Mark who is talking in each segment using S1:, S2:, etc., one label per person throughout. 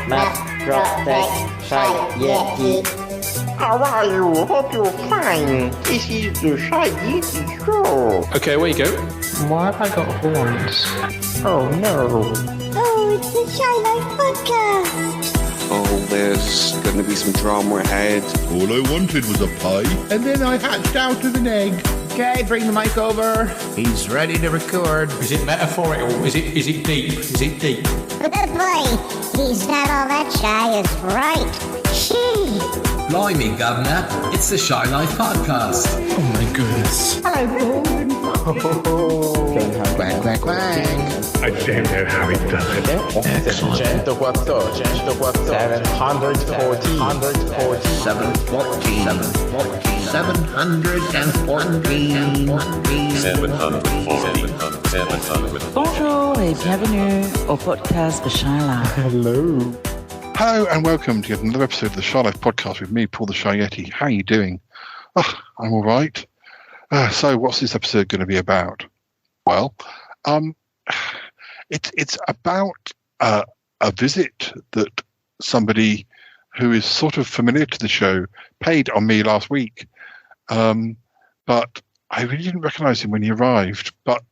S1: How are you? Hope you're fine. This is the Shy Yeti Show.
S2: Okay, where you go?
S3: Why have I got horns?
S1: Oh no.
S4: Oh, it's the Shy Life Podcast.
S5: Oh, there's going to be some drama ahead.
S6: All I wanted was a pie, and then I hatched out of an egg.
S7: Okay, bring the mic over. He's ready to record.
S2: Is it metaphorical? Is it deep? Is it deep?
S4: Boy, he's not all that shy, is right. Gee.
S8: Blimey, Governor, it's the Shy Life Podcast.
S2: Oh my goodness.
S4: Hello,
S7: Quack, quack, quack.
S9: I don't know how it does it.
S7: Excellent.
S3: 714.
S7: 714.
S10: Bonjour et bienvenue au podcast The Shy Life.
S6: Hello and welcome to yet another episode of the Shy Life Podcast with me, Paul the Shy Yeti. How are you doing? Oh, I'm all right. So what's this episode going to be about? Well, it's about a visit that somebody who is sort of familiar to the show paid on me last week. But I really didn't recognize him when he arrived. But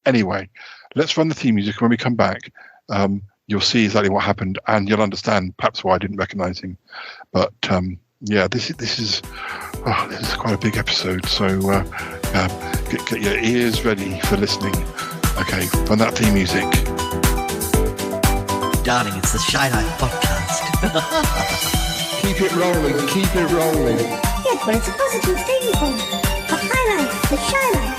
S6: anyway, let's run the theme music. When we come back, you'll see exactly what happened, and you'll understand perhaps why I didn't recognize him. But yeah, this is quite a big episode. So get your ears ready for listening. Okay, run that theme music.
S10: Darling, it's the Shy Life Podcast.
S6: Keep it rolling. Keep it rolling.
S4: Good, but it's a positive thing, Paul. The High Life, the Shy Life.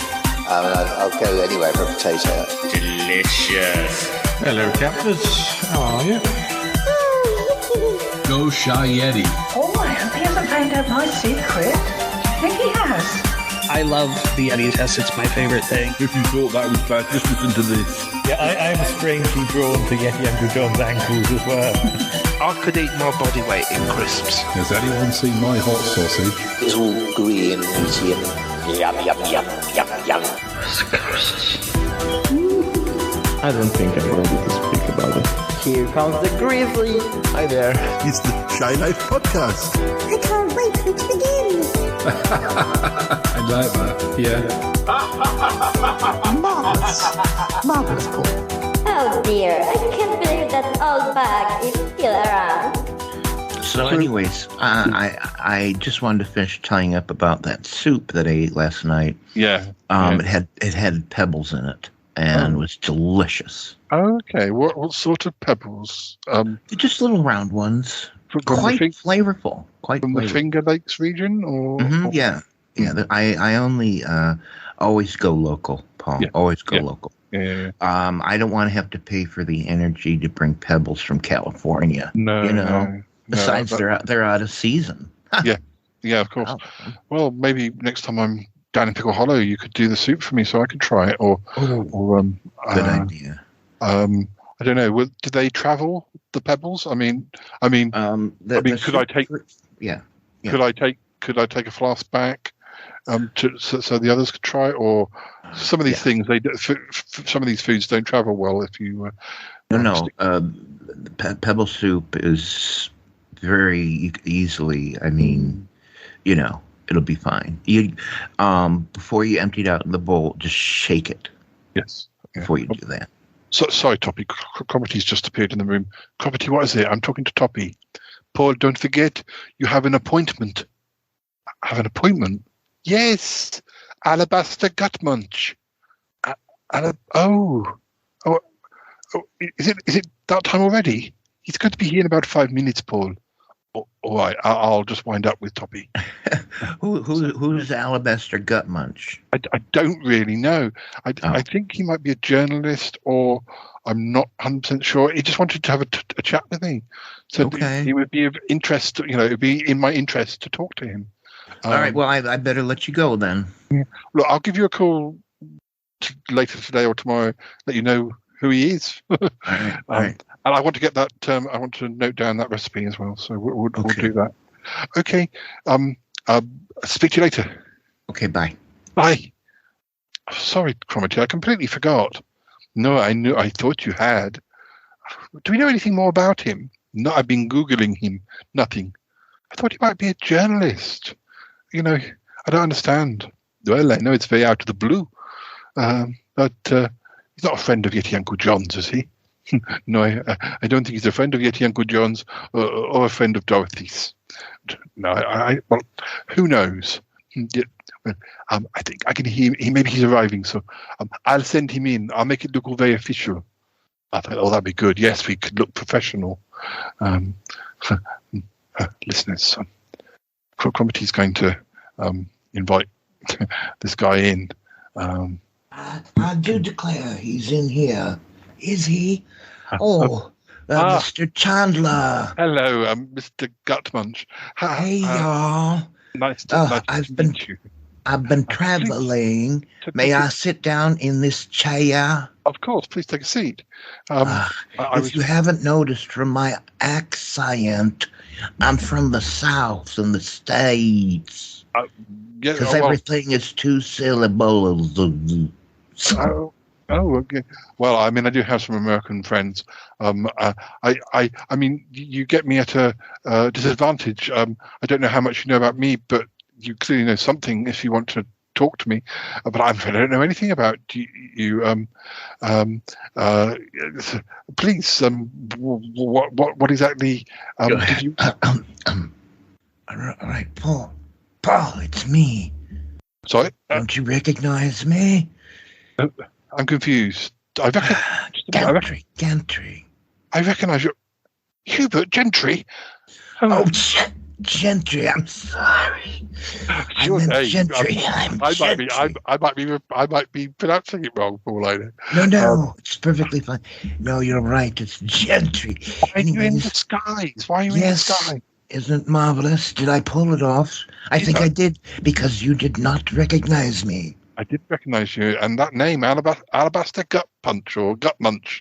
S5: I'll go anywhere for a potato.
S9: Delicious.
S2: Hello, captors. How are you?
S4: Oh,
S8: Go Shy Yeti.
S10: Oh, I hope he hasn't found out my secret. I think he has.
S3: I love the Yeti test. It's my favorite thing.
S6: If you thought that was bad, just listen to this.
S9: Yeah, I'm strangely drawn to Yeti Uncle John's ankles as well.
S1: I could eat my body weight in crisps.
S6: Has anyone seen my hot sausage?
S5: It's all gooey and meaty and yum, yum, yum, yum, yum.
S3: I don't think I'm ready to speak about it.
S1: Here comes the grizzly. Hi there.
S6: It's the Shy Life Podcast.
S4: I can't wait for it to begin.
S6: I like that. Yeah.
S4: Marvelous, Paul. Oh dear, I can't believe that old bag is still around.
S7: So anyways, I just wanted to finish tying up about that soup that I ate last night.
S6: Yeah.
S7: It had pebbles in it and was delicious.
S6: Okay. What sort of pebbles?
S7: Just little round ones.
S6: From
S7: Quite
S6: the
S7: flavorful. Quite
S6: from
S7: flavorful.
S6: the Finger Lakes region, or
S7: Yeah. I only always go local, Paul.
S6: Yeah.
S7: Always go
S6: Yeah.
S7: local.
S6: Yeah.
S7: I don't want to have to pay for the energy to bring pebbles from California.
S6: No.
S7: You know.
S6: No,
S7: Besides, they're out of season.
S6: Yeah, of course.
S7: Oh.
S6: Well, maybe next time I'm down in Pickle Hollow, you could do the soup for me so I could try it. Or
S7: Good idea.
S6: I don't know. Do they travel the pebbles? I mean, could I take?
S7: Yeah.
S6: Could I take a flask back, so the others could try it? Or some of these things some of these foods don't travel well if you.
S7: No. Pebble soup is very easily. I mean, it'll be fine. You before you empty it out in the bowl, just shake it.
S6: Yes.
S7: Before you do that.
S6: So, sorry, Toppy. Crommety's just appeared in the room. Crommety, what is it? I'm talking to Toppy. Paul, don't forget, you have an appointment. Have an appointment? Yes, Alabaster Gutmunch. Is it that time already? He's going to be here in about 5 minutes, Paul. All right, I'll just wind up with Toppy.
S7: Who's Alabaster Gutmunch?
S6: I don't really know. I think he might be a journalist, or I'm not 100% sure. He just wanted to have a chat with me. So he would be of interest. It would be in my interest to talk to him.
S7: All right, well, I better let you go then.
S6: Yeah. Look, I'll give you a call later today or tomorrow, let you know who he is.
S7: All right.
S6: And I want to get that. I want to note down that recipe as well. So we'll do that. Okay. Speak to you later.
S7: Okay. Bye.
S6: Bye. Sorry, Crommety, I completely forgot. No, I thought you had. Do we know anything more about him? No, I've been Googling him. Nothing. I thought he might be a journalist. I don't understand. Well, I know it's very out of the blue. But he's not a friend of Yeti Uncle John's, is he? No, I don't think he's a friend of Yeti Uncle John's or a friend of Dorothy's. No, well, who knows? Yeah, I think I can hear him. Maybe he's arriving, so I'll send him in. I'll make it look all very official. I thought, that'd be good. Yes, we could look professional. Listeners, Cromitty's going to invite this guy in.
S7: I do declare he's in here. Is he? Mr. Chandler.
S6: Hello, Mr. Gutmunch.
S7: Hey, y'all.
S6: Nice to meet you.
S7: I've been traveling. May I sit down in this chair?
S6: Of course, please take a seat.
S7: If you haven't noticed from my accent, I'm from the South in the States. Because everything is two syllables.
S6: Oh, okay. Well, I mean, I do have some American friends. I mean, you get me at a disadvantage. I don't know how much you know about me, but you clearly know something if you want to talk to me. But I don't know anything about you. Please, what exactly did you?
S7: All right, Paul, it's me.
S6: Sorry?
S7: Don't you recognize me?
S6: I'm confused.
S7: Gentry.
S6: I recognise you. Hubert Gentry.
S7: Gentry. I'm sorry. Gentry.
S6: I might be pronouncing it wrong, Paul. I know.
S7: No, it's perfectly fine. No, you're right. It's Gentry.
S6: Why are you in disguise? Why are you in disguise?
S7: Isn't it marvelous? Did I pull it off? I think I did, because you did not recognize me.
S6: I did recognize you, and that name, Alabaster Gutmunch or Gutmunch,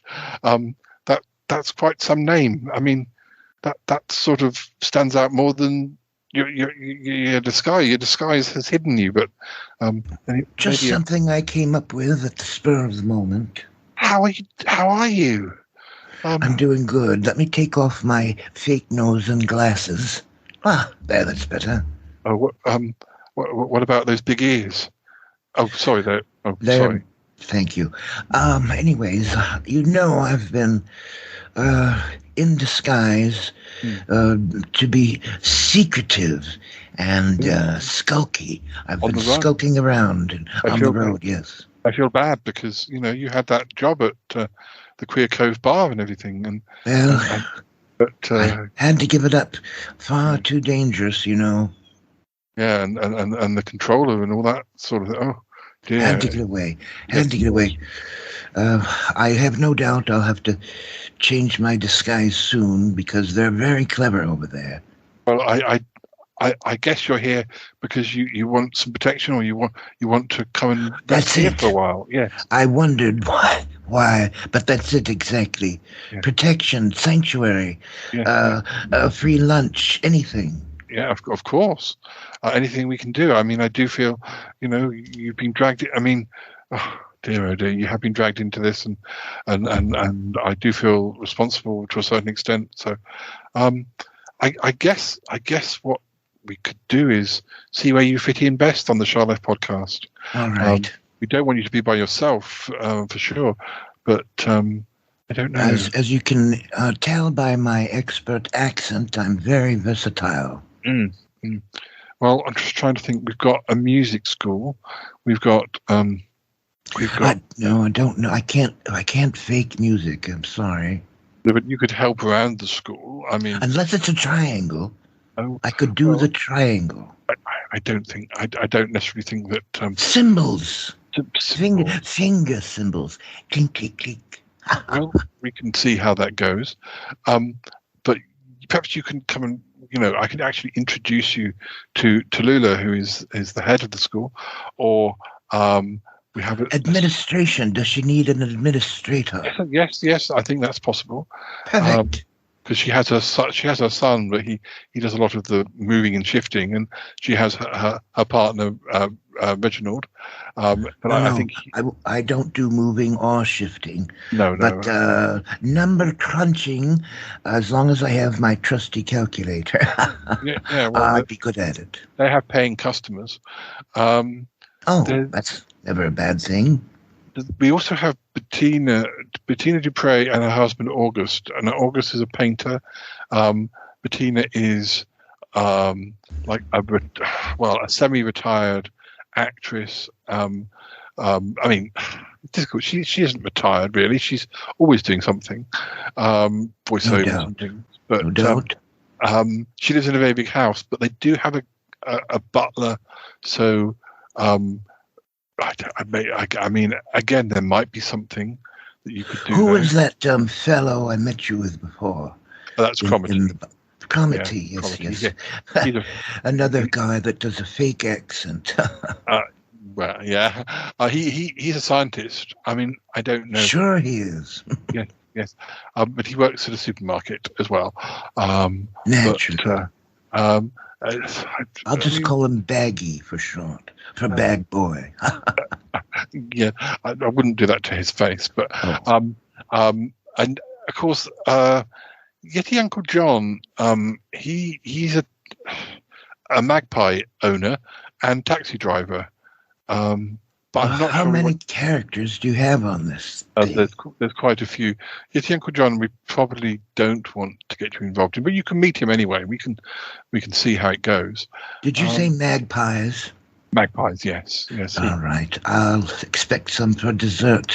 S6: that's quite some name. I mean, that sort of stands out more than your disguise. Your disguise has hidden you, but
S7: just something I came up with at the spur of the moment.
S6: How are you?
S7: I'm doing good. Let me take off my fake nose and glasses. There, that's better.
S6: Oh, what about those big ears? Oh, sorry. Sorry.
S7: Thank you. Anyways, I've been in disguise to be secretive and skulky. I've been skulking around on the road, yes.
S6: I feel bad because, you had that job at the Queer Cove Bar and everything. But
S7: I had to give it up. Far too dangerous,
S6: Yeah, and the controller and all that sort of thing. Oh, dear.
S7: Had to get away. I have no doubt I'll have to change my disguise soon because they're very clever over there.
S6: Well, I guess you're here because you want some protection, or you want to come and
S7: that's
S6: here
S7: it
S6: for a while. Yes.
S7: I wondered why, but that's it exactly. Yeah. Protection, sanctuary, free lunch, anything.
S6: Yeah, of course. Anything we can do. I mean, I do feel, you've been dragged. I mean, oh dear, you have been dragged into this, and I do feel responsible to a certain extent. So, I guess what we could do is see where you fit in best on the Shy Life podcast.
S7: All right.
S6: We don't want you to be by yourself, for sure, but I don't know.
S7: As you can tell by my expert accent, I'm very versatile.
S6: Well, I'm just trying to think. We've got a music school. We've got. No,
S7: I don't know. I can't fake music. I'm sorry.
S6: Yeah, but you could help around the school. I mean,
S7: unless it's a triangle.
S6: Oh,
S7: I could do the triangle.
S6: I don't think. I don't necessarily think that.
S7: Symbols. Finger symbols. Clink, clink, clink.
S6: Well, we can see how that goes. But perhaps you can come and. I can actually introduce you to Lula, who is the head of the school, or we have
S7: administration. Does she need an administrator?
S6: Yes. I think that's possible.
S7: Perfect.
S6: because she has her son, but he does a lot of the moving and shifting, and she has her partner Reginald. But I think
S7: I don't do moving or shifting.
S6: No.
S7: But number crunching, as long as I have my trusty calculator,
S6: well,
S7: I'd be good at it.
S6: They have paying customers.
S7: That's never a bad thing.
S6: We also have Bettina Dupre and her husband August, and August is a painter. Bettina is like a semi-retired actress. I mean, it's difficult. She isn't retired really. She's always doing something, voiceovers and things. But
S7: no doubt.
S6: She lives in a very big house, but they do have a butler. So. I mean, again, there might be something that you could do.
S7: Who was that fellow I met you with before?
S6: That's Cromitty.
S7: Cromitty, yes. Another guy that does a fake accent.
S6: Well, yeah. He's a scientist. I mean, I don't know.
S7: Sure he is.
S6: Yes. But he works at a supermarket as well.
S7: Naturally. I'll just
S6: mean,
S7: call him Baggy for short, for Bag Boy.
S6: Yeah, I wouldn't do that to his face, but and of course, Yeti Uncle John, he's a magpie owner and taxi driver. But I'm not
S7: how
S6: sure
S7: many characters do you have on this?
S6: There's quite a few. Yeti Uncle John, we probably don't want to get you involved in, but you can meet him anyway. We can see how it goes.
S7: Did you say magpies?
S6: Magpies, yes.
S7: All right, I'll expect some for dessert.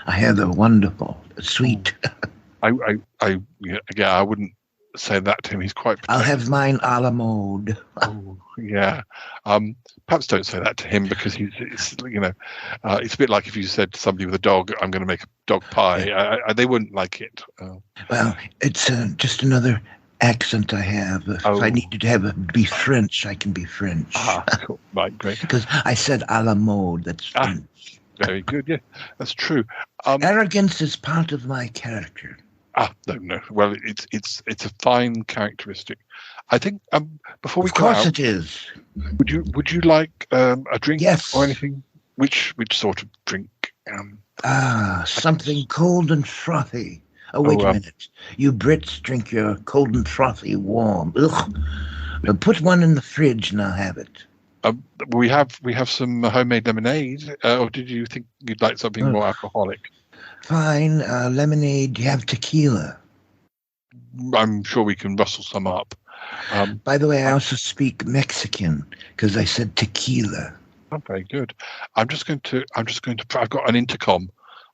S7: I have a wonderful, sweet.
S6: I wouldn't say that to him. He's quite protective.
S7: I'll have mine a la mode.
S6: Oh, yeah. Perhaps don't say that to him because it's a bit like if you said to somebody with a dog, I'm going to make a dog pie. They wouldn't like it.
S7: Well, it's just another accent I have. If I needed to be French, I can be French.
S6: Cool. Right, great.
S7: Because I said a la mode. That's French.
S6: Very good. Yeah, that's true.
S7: Arrogance is part of my character.
S6: No. Well, it's a fine characteristic. I think before we
S7: go out, of course it is.
S6: Would you like a drink or anything? Which sort of drink?
S7: Something cold and frothy. Oh, wait a minute. You Brits drink your cold and frothy warm. Ugh. Well, put one in the fridge and I'll have it.
S6: We have some homemade lemonade. Or did you think you'd like something more alcoholic?
S7: Fine. Lemonade. Do you have tequila?
S6: I'm sure we can rustle some up.
S7: By the way, I also speak Mexican because I said tequila.
S6: Oh, very good. I'm just going to. I've got an intercom.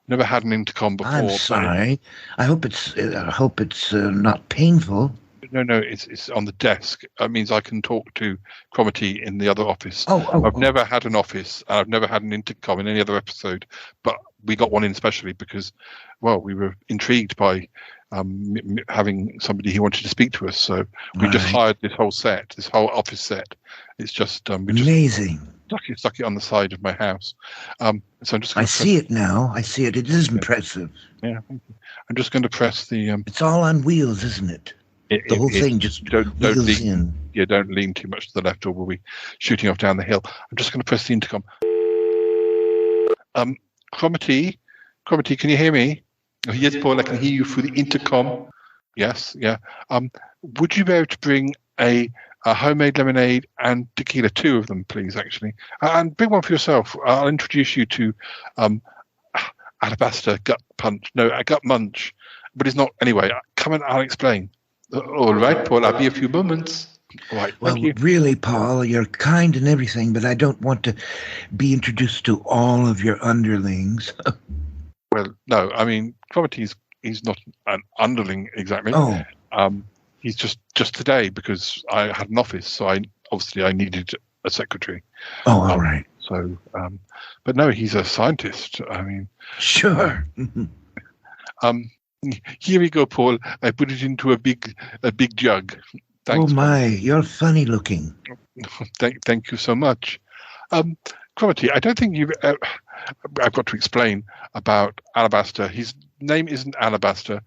S6: Never had an intercom before.
S7: I'm sorry. I hope it's not painful.
S6: No, it's on the desk. That means I can talk to Cromitty in the other office. I've never had an office. I've never had an intercom in any other episode, but we got one in specially because, well, we were intrigued by having somebody who wanted to speak to us. So we just hired this whole office set. It's just
S7: amazing.
S6: Stuck it on the side of my house. So I'm just.
S7: I see it now. I see it. It is impressive.
S6: Yeah, thank you. I'm just going to press the.
S7: It's all on wheels, isn't it? The whole thing just
S6: don't
S7: wheels
S6: lean,
S7: in.
S6: Yeah, don't lean too much to the left, or we'll be shooting off down the hill. I'm just going to press the intercom. Cromitty, can you hear me? Oh, yes, Paul, I can hear you through the intercom. Yes, yeah. Would you be able to bring a homemade lemonade and tequila, 2 of them, please, actually, and bring one for yourself. I'll introduce you to Alabaster, Gutmunch, but it's not. Anyway, come and I'll explain. All right, Paul, I'll be a few moments. All right,
S7: well, really, Paul, you're kind and everything, but I don't want to be introduced to all of your underlings.
S6: Well, no, I mean, Cromitty's he's not an underling exactly. He's just today because I had an office, so I needed a secretary.
S7: All right.
S6: So, but no, he's a scientist. I mean,
S7: sure.
S6: Here we go, Paul. I put it into a big jug. Thanks.
S7: Oh my, you're funny looking.
S6: Thank you so much. Cromitty, I don't think you've. I've got to explain about Alabaster. His name isn't Alabaster.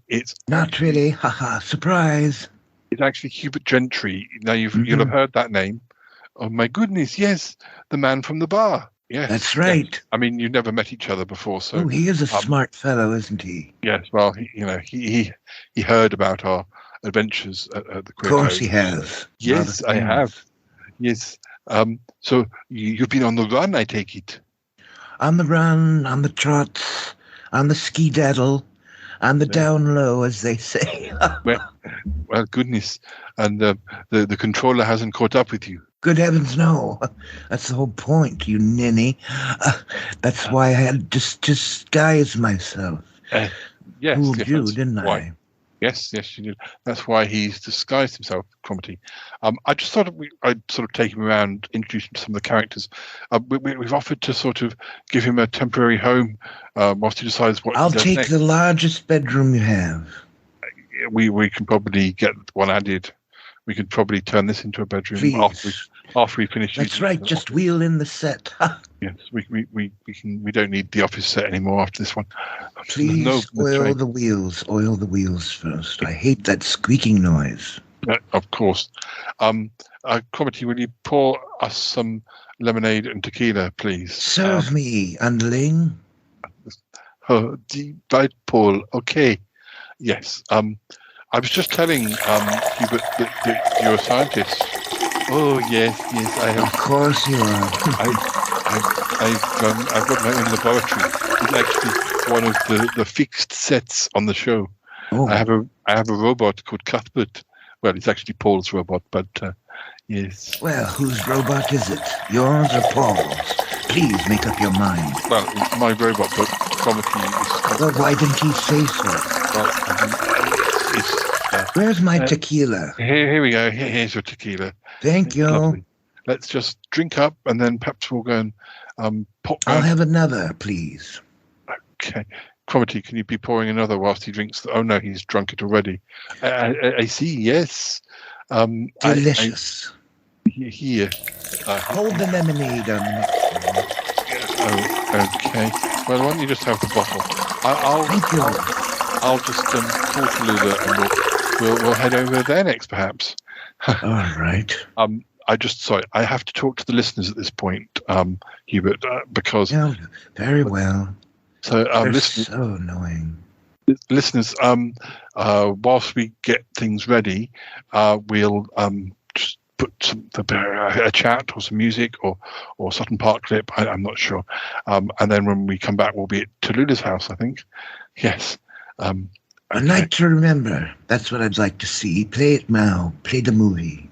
S6: It's
S7: Not really. Haha, surprise.
S6: It's actually Hubert Gentry. Now you'll have heard that name. Oh my goodness, yes, the man from the bar. Yes,
S7: That's right.
S6: Yes. I mean, you've never met each other before, so.
S7: Oh, he is a smart fellow, isn't he?
S6: Yes. Well, he heard about our adventures at the Queer
S7: Of course,
S6: Code.
S7: he has.
S6: Yes, I have. Yes. So you've been on the run, I take it.
S7: On the run, on the trots, on the ski-daddle, on the down low, as they say.
S6: well, goodness, and the controller hasn't caught up with you.
S7: Good heavens, no. That's the whole point, you ninny. That's why I had to disguise myself.
S6: Yes,
S7: fooled you, didn't I?
S6: Yes, you did. That's why he's disguised himself, Cromitty. I just thought I'd sort of take him around, introduce him to some of the characters. We've offered to sort of give him a temporary home whilst he decides what.
S7: I'll take the largest bedroom you have.
S6: We can probably get one added. We could probably turn this into a bedroom after we finish.
S7: That's right. Just wheel in the set.
S6: Yes, we can. We don't need the office set anymore after this one.
S7: Please oil the wheels. Oil the wheels first. I hate that squeaking noise.
S6: Of course. Cromitty, will you pour us some lemonade and tequila, please?
S7: Serve me, underling.
S6: Oh, right, Paul. Okay. Yes. I was just telling Hubert that you're a scientist. Oh yes, I am.
S7: Of course you are.
S6: I've got my own laboratory. It's actually one of the fixed sets on the show.
S7: Oh.
S6: I have a robot called Cuthbert. Well, it's actually Paul's robot, but yes.
S7: Well, whose robot is it? Yours or Paul's? Please make up your mind.
S6: Well, it's my robot, but Cromitty is.
S7: Well, why didn't he say so? Where's my tequila?
S6: Here we go. Here's your tequila.
S7: Thank you.
S6: Lovely. Let's just drink up, and then perhaps we'll go and pop.
S7: I'll have another, please.
S6: Okay. Cromitty, can you be pouring another whilst he drinks? Oh no, he's drunk it already. I see. Yes.
S7: Delicious.
S6: Here.
S7: Hold the lemonade on the next one.
S6: Oh, okay. Well, why don't you just have the bottle?
S7: Thank you.
S6: I'll just call Tallulah and we'll head over there next, perhaps.
S7: All right.
S6: I have to talk to the listeners at this point, Hubert, because.
S7: Yeah, very well.
S6: So,
S7: listeners, so annoying.
S6: Listeners, whilst we get things ready, we'll just put a chat or some music or Sutton Park clip. I'm not sure. And then when we come back, we'll be at Tallulah's house, I think. Yes.
S7: A night to remember. That's what I'd like to see. Play it now. Play the movie.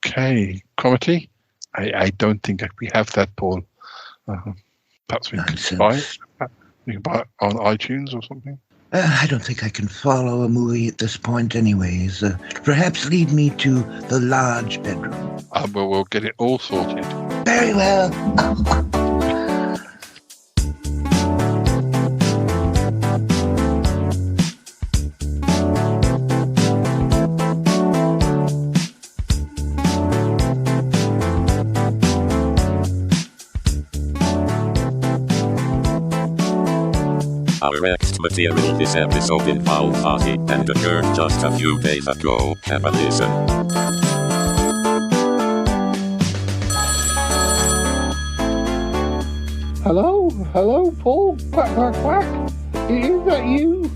S6: Okay. Cromitty? I don't think we have that, Paul. Perhaps we can buy it. You can buy it on iTunes or something.
S7: I don't think I can follow a movie at this point anyways. Perhaps lead me to the large bedroom.
S6: Well, we'll get it all sorted.
S7: Very well.
S11: Our next material this episode in Foul Party and occurred just a few days ago. Have a listen.
S12: Hello, Paul? Quack, quack, quack. Is that you?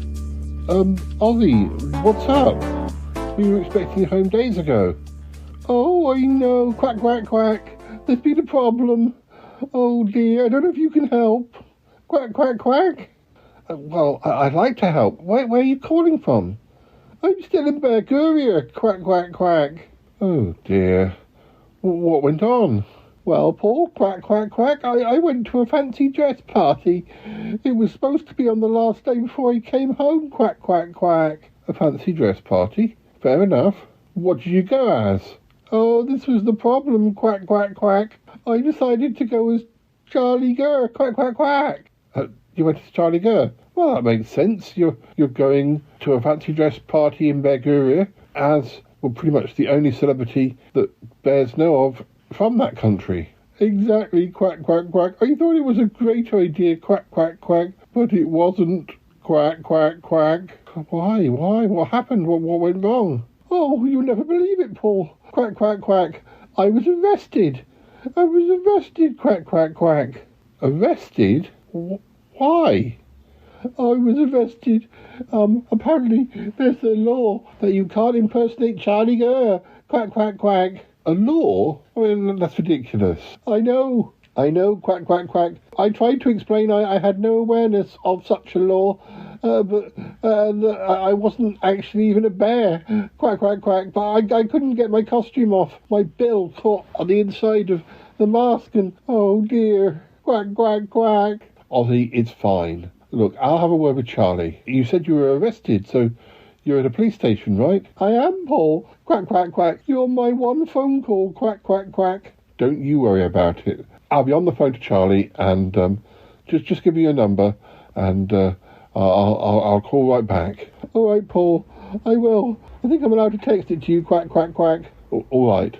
S12: Ozzy, what's up? We were expecting you home days ago. Oh, I know. Quack, quack, quack. There's been a problem. Oh dear, I don't know if you can help. Quack, quack, quack. Well, I'd like to help. Where are you calling from? I'm still in Bulgaria. Quack, quack, quack. Oh, dear. What went on? Well, Paul, quack, quack, quack, I went to a fancy dress party. It was supposed to be on the last day before I came home. Quack, quack, quack. A fancy dress party? Fair enough. What did you go as? Oh, this was the problem. Quack, quack, quack. I decided to go as Charlie Gurr. Quack, quack, quack. You went as Charlie Gurr? Well, that makes sense. You're going to a fancy dress party in Bulgaria as, well, pretty much the only celebrity that bears know of from that country. Exactly, quack, quack, quack. I thought it was a great idea, quack, quack, quack, but it wasn't. Quack, quack, quack. Why? What happened? What went wrong? Oh, you'll never believe it, Paul. Quack, quack, quack. I was arrested. Quack, quack, quack. Arrested? Why? I was arrested. Apparently there's a law that you can't impersonate Charlie Gurr. Quack, quack, quack. A law? I mean, that's ridiculous. I know. Quack, quack, quack. I tried to explain I had no awareness of such a law, but I wasn't actually even a bear. Quack, quack, quack. But I couldn't get my costume off. My bill caught on the inside of the mask and, oh dear. Quack, quack, quack. Ozzy, it's fine. Look, I'll have a word with Charlie. You said you were arrested, so you're at a police station, right? I am, Paul. Quack, quack, quack. You're my one phone call. Quack, quack, quack. Don't you worry about it. I'll be on the phone to Charlie and just give me your number and I'll call right back. All right, Paul. I will. I think I'm allowed to text it to you. Quack, quack, quack. All right.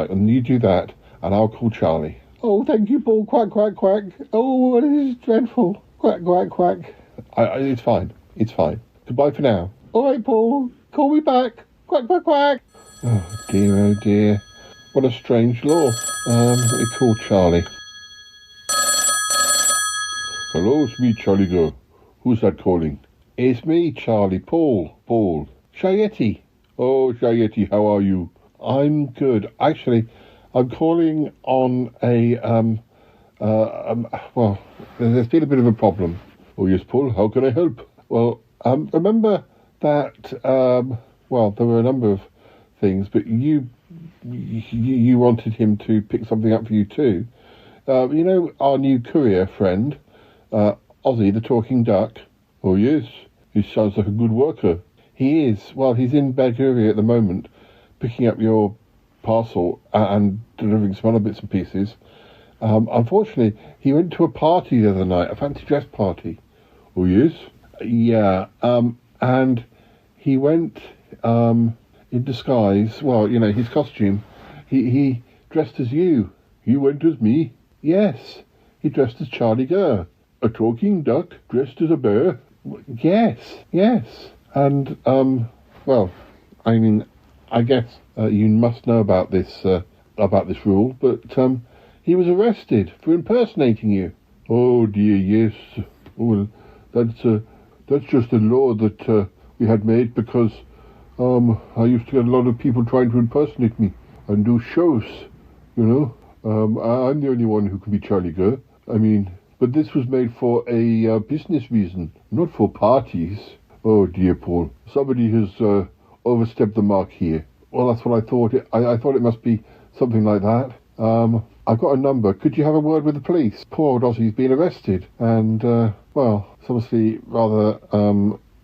S12: And you do that and I'll call Charlie. Oh, thank you, Paul. Quack, quack, quack. Oh, this is dreadful. Quack, quack, quack. It's fine. Goodbye for now. All right, Paul. Call me back. Quack, quack, quack. Oh, dear. What a strange law. Let me call Charlie. Hello, it's me, Charlie Gurr. Who's that calling? It's me, Charlie. Paul. Shayetti. Oh, Shayetti, how are you? I'm good. Actually, I'm calling on well, there's been a bit of a problem. Oh, yes, Paul, how can I help? Well, remember that, well, there were a number of things, but you wanted him to pick something up for you too. You know our new courier friend, Ozzy the Talking Duck? Oh, yes, he sounds like a good worker. He is. Well, he's in Bulgaria at the moment, picking up your parcel and delivering some other bits and pieces. Unfortunately, he went to a party the other night, a fancy dress party. Oh, yes? Yeah, and he went in disguise. Well, you know, his costume. He dressed as you. He went as me? Yes, he dressed as Charlie Gurr. A talking duck dressed as a bear? Yes. And, well, I mean, I guess you must know about this rule, but he was arrested for impersonating you. Oh dear, yes. Well, that's just a law that we had made because I used to get a lot of people trying to impersonate me and do shows, you know. I'm the only one who can be Charlie Gurr. I mean, but this was made for a business reason, not for parties. Oh dear, Paul. Somebody has overstepped the mark here. Well, that's what I thought. I thought it must be something like that. I've got a number. Could you have a word with the police? Poor old Ozzy's been arrested. And, well, it's obviously rather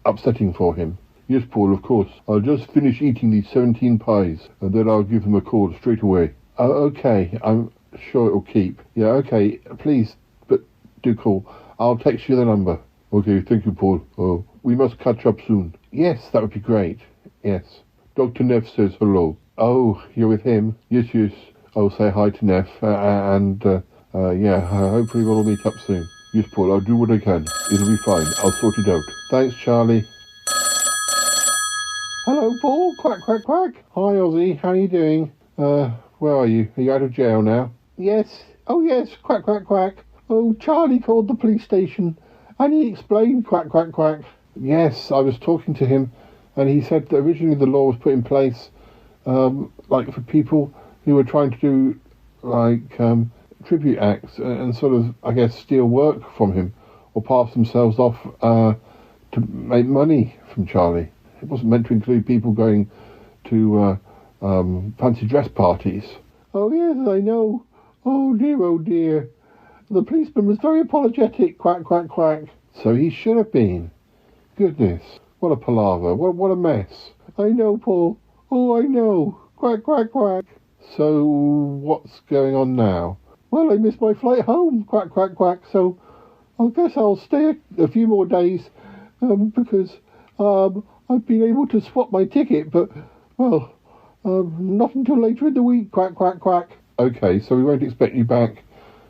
S12: upsetting for him. Yes, Paul, of course. I'll just finish eating these 17 pies, and then I'll give them a call straight away. Okay, I'm sure it'll keep. Yeah, okay, please, but do call. I'll text you the number. Okay, thank you, Paul. Oh, we must catch up soon. Yes, that would be great. Yes. Dr. Neff says hello. Oh, you're with him? Yes. I'll say hi to Neff, yeah, hopefully we'll all meet up soon. Yes, Paul, I'll do what I can. It'll be fine. I'll sort it out. Thanks, Charlie. Hello, Paul. Quack, quack, quack. Hi, Ozzy. How are you doing? Where are you? Are you out of jail now? Yes. Oh, yes. Quack, quack, quack. Oh, Charlie called the police station, and he explained, quack, quack, quack. Yes, I was talking to him, and he said that originally the law was put in place, like for people who were trying to do, like, tribute acts and sort of, I guess, steal work from him or pass themselves off to make money from Charlie. It wasn't meant to include people going to fancy dress parties. Oh, yes, I know. Oh, dear. The policeman was very apologetic, quack, quack, quack. So he should have been. Goodness, what a palaver, what a mess. I know, Paul. Oh, I know. Quack, quack, quack. So, what's going on now? Well, I missed my flight home, quack, quack, quack, so I guess I'll stay a few more days, because I've been able to swap my ticket, but, well, not until later in the week, quack, quack, quack. Okay, so we won't expect you back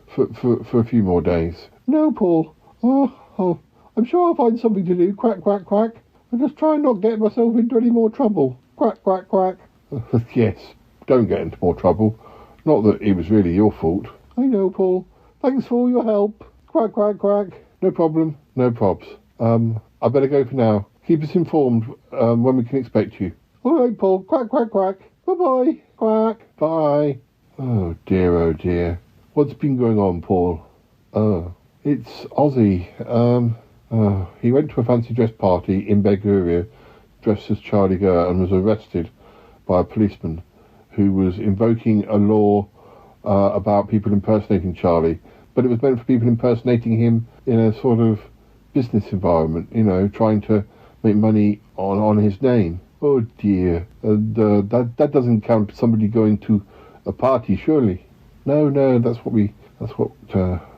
S12: for a few more days. No, Paul. Oh, I'm sure I'll find something to do. Quack, quack, quack. I'm just trying not to get myself into any more trouble. Quack, quack, quack. Yes, don't get into more trouble. Not that it was really your fault. I know, Paul. Thanks for all your help. Quack, quack, quack. No problem. No probs. I better go for now. Keep us informed when we can expect you. All right, Paul. Quack, quack, quack. Bye-bye. Quack. Bye. Oh, dear, oh, dear. What's been going on, Paul? It's Ozzy. He went to a fancy dress party in Beguria dressed as Charlie Gurr and was arrested by a policeman who was invoking a law about people impersonating Charlie, but it was meant for people impersonating him in a sort of business environment, trying to make money on his name. Oh dear, that doesn't count as somebody going to a party, surely. No, that's what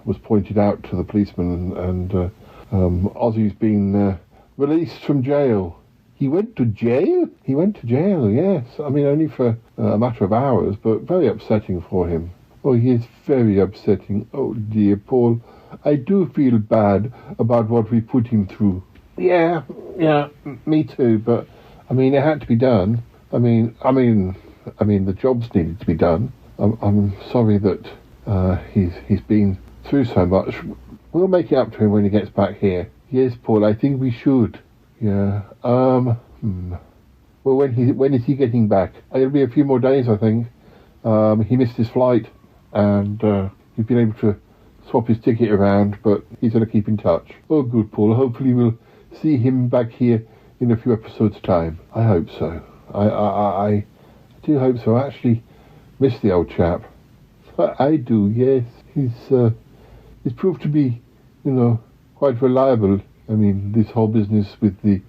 S12: was pointed out to the policeman, and Ozzy's been released from jail. He went to jail? He went to jail, yes. I mean, only for a matter of hours, but very upsetting for him. Oh, he is very upsetting. Oh, dear, Paul. I do feel bad about what we put him through. Yeah, me too, but, I mean, it had to be done. I mean, the jobs needed to be done. I'm sorry that he's been through so much. We'll make it up to him when he gets back here. Yes, Paul, I think we should. Yeah. Well, when is he getting back? It'll be a few more days, I think. He missed his flight, and he's been able to swap his ticket around, but he's going to keep in touch. Oh, good, Paul. Hopefully we'll see him back here in a few episodes' time. I hope so. I do hope so. I actually miss the old chap. I do, yes. He's proved to be, quite reliable. I mean, this whole business with the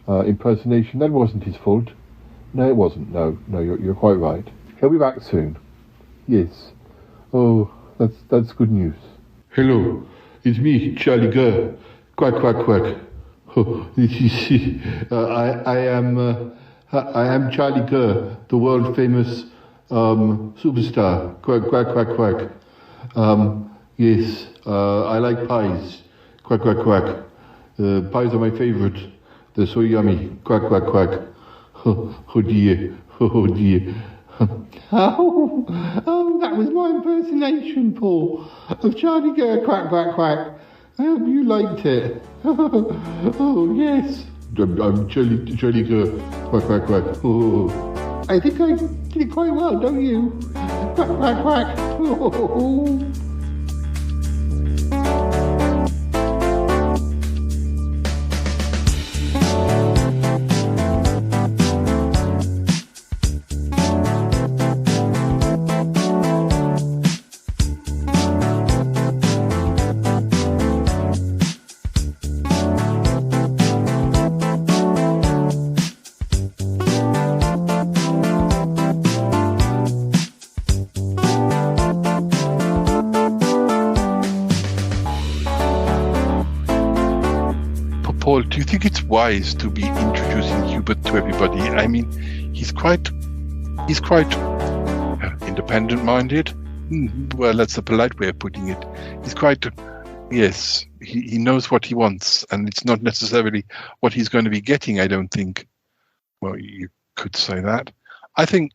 S12: impersonation, that wasn't his fault. No, it wasn't. No, you're quite right. He'll be back soon. Yes. Oh, that's good news.
S13: Hello, it's me, Charlie Gurr. Quack, quack, quack. Oh, I am Charlie Gurr, the world famous superstar. Quack, quack, quack, quack. Yes, I like pies. Quack, quack, quack. Pies are my favorite. They're so yummy. Quack, quack, quack. Oh dear. Oh dear.
S12: Oh, that was my impersonation, Paul, of Charlie Gurr. Quack, quack, quack. I hope you liked it. Oh, yes.
S13: I'm Charlie Gurr. Quack, quack, quack. Oh.
S12: I think I did it quite well, don't you? Quack, quack, quack. Oh.
S6: Paul, do you think it's wise to be introducing Hubert to everybody? I mean, he's quite independent-minded. Well, that's the polite way of putting it. He's quite, yes, he knows what he wants, and it's not necessarily what he's going to be getting, I don't think. Well, you could say that. I think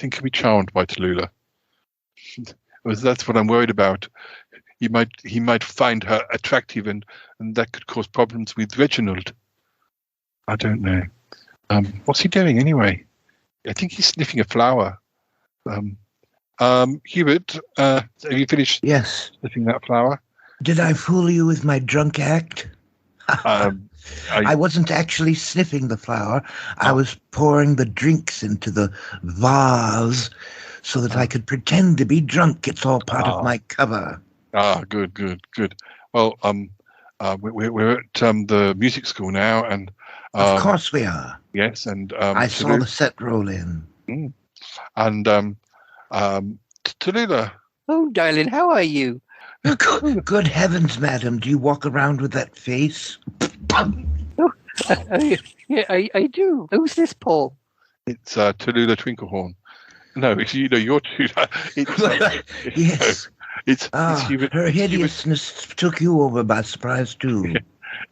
S6: he'll be charmed by Tallulah. That's what I'm worried about. He might find her attractive, and that could cause problems with Reginald. I don't know. What's he doing anyway? I think he's sniffing a flower. Hubert, have you finished?
S7: Yes.
S6: Sniffing that flower?
S7: Did I fool you with my drunk act? I wasn't actually sniffing the flower. I was pouring the drinks into the vase so that I could pretend to be drunk. It's all part of my cover.
S6: Good. Well, we're at the music school now, and
S7: of course we are.
S6: Yes, and
S7: I saw the set roll in.
S6: And Tallulah.
S14: Oh, darling, how are you?
S7: Good heavens, madam! Do you walk around with that face?
S14: Yeah, I do. Who's this, Paul?
S6: It's Tallulah Twinklehorn. No, it's you're Tallulah.
S7: Yes.
S6: It's Hubert.
S7: Her hideousness took you over by surprise too.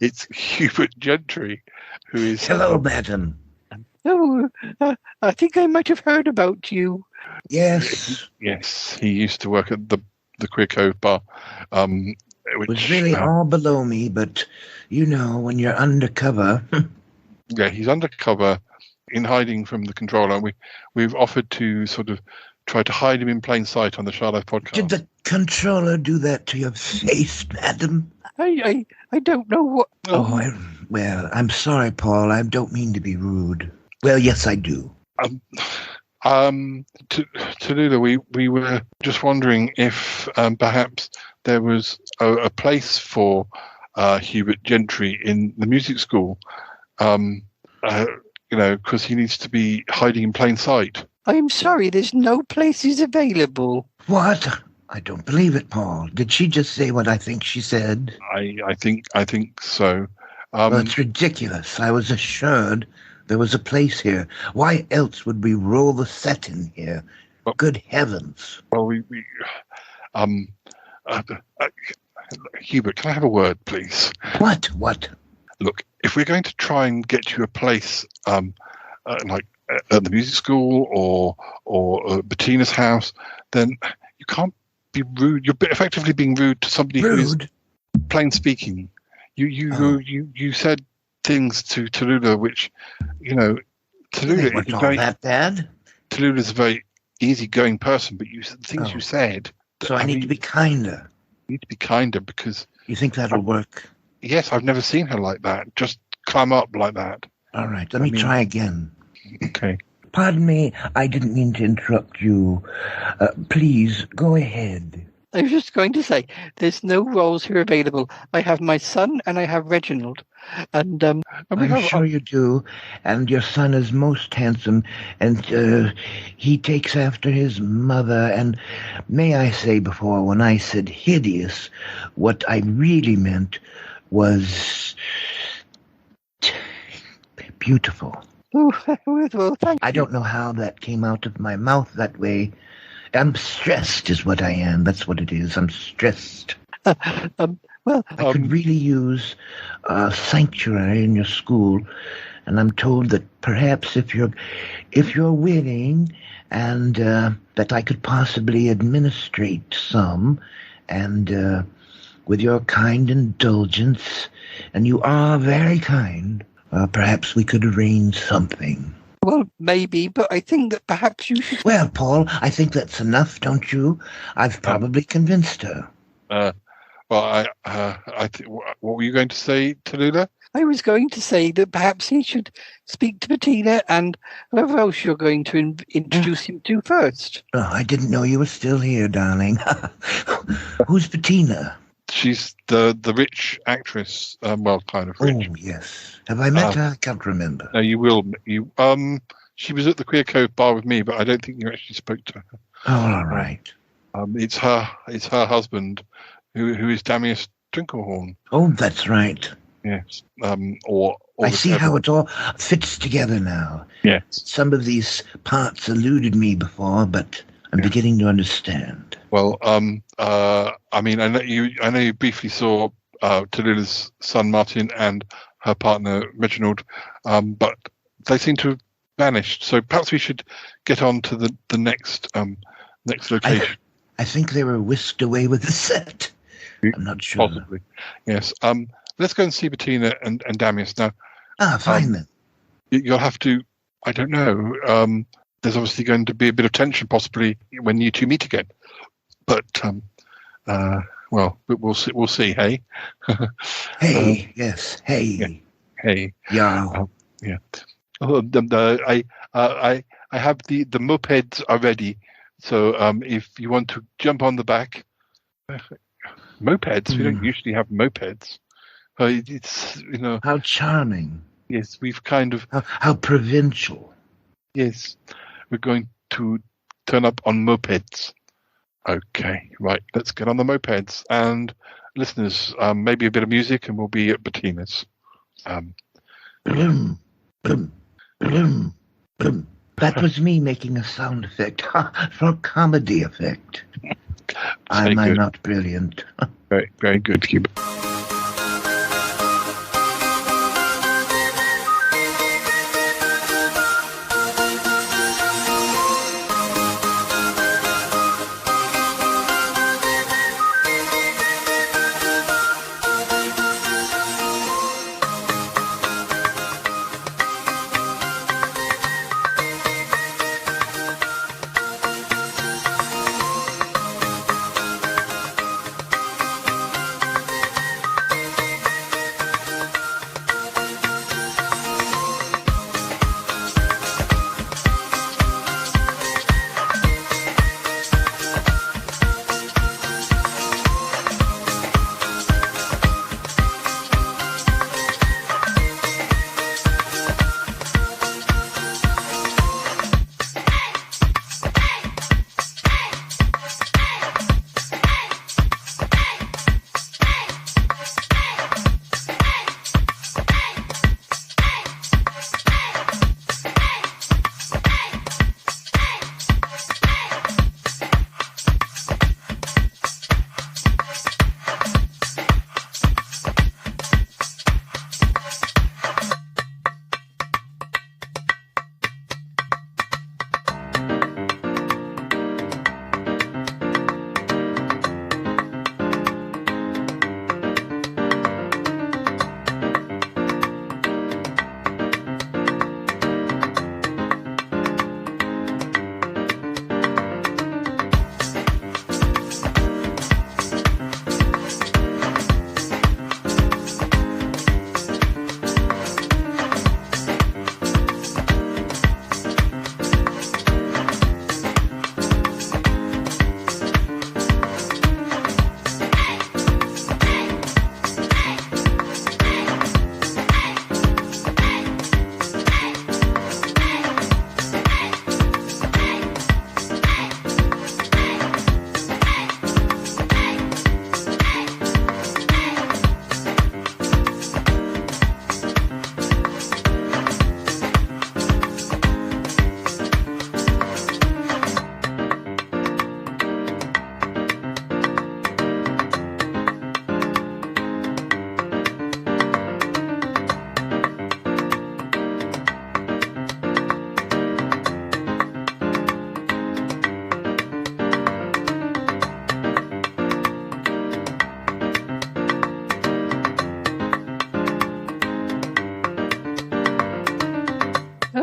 S6: It's Hubert Gentry, who is...
S7: Hello, madam.
S14: Oh, I think I might have heard about you.
S7: Yes.
S6: Yes, he used to work at the Queer Cove bar.
S7: It was really all below me, but, when you're undercover...
S6: Yeah, he's undercover in hiding from the controller. We've offered to sort of try to hide him in plain sight on the Shy Life podcast.
S7: Did the controller do that to your face, madam?
S14: I don't know what...
S7: Well, I'm sorry, Paul. I don't mean to be rude. Well, yes, I do.
S6: Tallulah, we were just wondering if perhaps there was a place for Hubert Gentry in the music school, because he needs to be hiding in plain sight.
S14: I'm sorry, there's no places available.
S7: What? I don't believe it, Paul. Did she just say what I think she said?
S6: I think so.
S7: Well, it's ridiculous. I was assured there was a place here. Why else would we roll the set in here? Good heavens.
S6: Well, Hubert, can I have a word, please?
S7: What?
S6: Look, if we're going to try and get you a place, like at the music school or Bettina's house, then you can't be rude. You're effectively being rude to somebody who is plain speaking. You said things to Tallulah which, Tallulah is
S7: very that bad.
S6: Tallulah's a very easygoing person, but the things you said.
S7: So I need to be kinder.
S6: You need to be kinder because.
S7: You think that'll work?
S6: Yes, I've never seen her like that. Just climb up like that.
S7: All right, let me try again.
S6: Okay.
S7: Pardon me, I didn't mean to interrupt you. Please, go ahead.
S14: I was just going to say, there's no roles here available. I have my son and I have Reginald. And
S7: I'm sure you do. And your son is most handsome. And he takes after his mother. And may I say before, when I said hideous, what I really meant was beautiful.
S14: Oh, well, thank you.
S7: I don't know how that came out of my mouth that way. I'm stressed is what I am. That's what it is. I'm stressed. I could really use a sanctuary in your school, and I'm told that perhaps if you're willing, and that I could possibly administrate some, and with your kind indulgence, and you are very kind, perhaps we could arrange something.
S14: Well, maybe, but I think that perhaps you should...
S7: Well, Paul, I think that's enough, don't you? I've probably convinced her.
S6: What were you going to say, Tallulah?
S14: I was going to say that perhaps he should speak to Bettina and whoever else you're going to introduce him to first.
S7: Oh, I didn't know you were still here, darling. Who's Bettina?
S6: She's the rich actress. Kind of rich.
S7: Oh, yes. Have I met her? I can't remember.
S6: No, you will. She was at the Queer Cove bar with me, but I don't think you actually spoke to her.
S7: Oh, all right.
S6: It's her husband, who is Damius Trinklehorn.
S7: Oh, that's right.
S6: Yes.
S7: I see how it all fits together now.
S6: Yes.
S7: Some of these parts eluded me before, but I'm beginning to understand.
S6: Well, I know you briefly saw Tallulah's son Martin and her partner Reginald, but they seem to have vanished. So perhaps we should get on to the next location.
S7: I think they were whisked away with the set. I'm not sure.
S6: Possibly, yes. Let's go and see Bettina and Damius now.
S7: Fine then.
S6: You'll have to. I don't know. There's obviously going to be a bit of tension, possibly when you two meet again. But we'll see. We'll see. Hey.
S7: Hey. Yes. Hey.
S6: Hey.
S7: Yeah.
S6: Yeah. I have the mopeds are ready. So if you want to jump on the back. Mopeds. We don't usually have mopeds. It's
S7: how charming.
S6: Yes, we've kind of
S7: how provincial.
S6: Yes, we're going to turn up on mopeds. Okay, right. Let's get on the mopeds and listeners. Maybe a bit of music, and we'll be at Bettina's.
S7: Bloom, bloom, bloom, bloom. That was me making a sound effect for a comedy effect. Am I not brilliant?
S6: Very, very good, Hubert.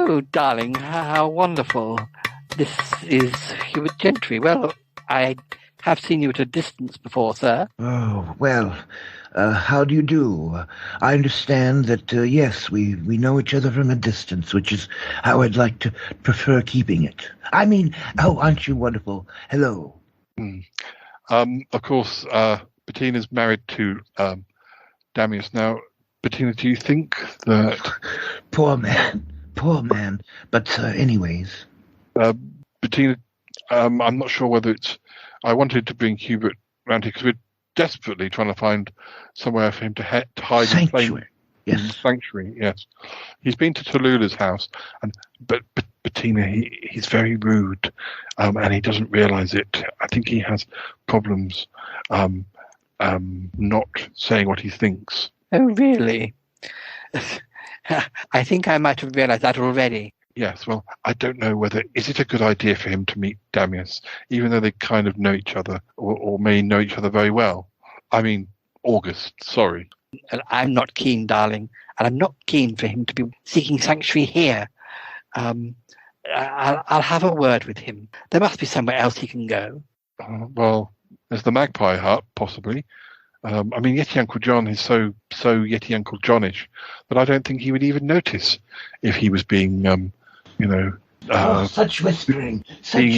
S14: Oh, darling, how wonderful. This is Hubert Gentry. Well, I have seen you at a distance before, sir.
S7: Oh, well, how do you do? I understand that, yes, we know each other from a distance, which is how I'd like to prefer keeping it. I mean, oh, aren't you wonderful? Hello.
S6: Of course, Bettina's married to Damius. Now, Bettina, do you think that...
S7: Poor man. But anyways.
S6: Bettina, I'm not sure whether it's... I wanted to bring Hubert round here because we're desperately trying to find somewhere for him to hide.
S7: Sanctuary. Yes.
S6: Sanctuary, yes. He's been to Tallulah's house, but Bettina, he's very rude, and he doesn't realise it. I think he has problems not saying what he thinks.
S14: Oh, really? I think I might have realised that already.
S6: Yes, well, I don't know whether... Is it a good idea for him to meet Damius, even though they kind of know each other, or may know each other very well? I mean, August, sorry.
S14: I'm not keen, darling, and I'm not keen for him to be seeking sanctuary here. I'll have a word with him. There must be somewhere else he can go.
S6: Well, there's the Magpie Hut, possibly. I mean, Yeti Uncle John is so Yeti Uncle Johnish that I don't think he would even notice if he was being,
S7: such whispering,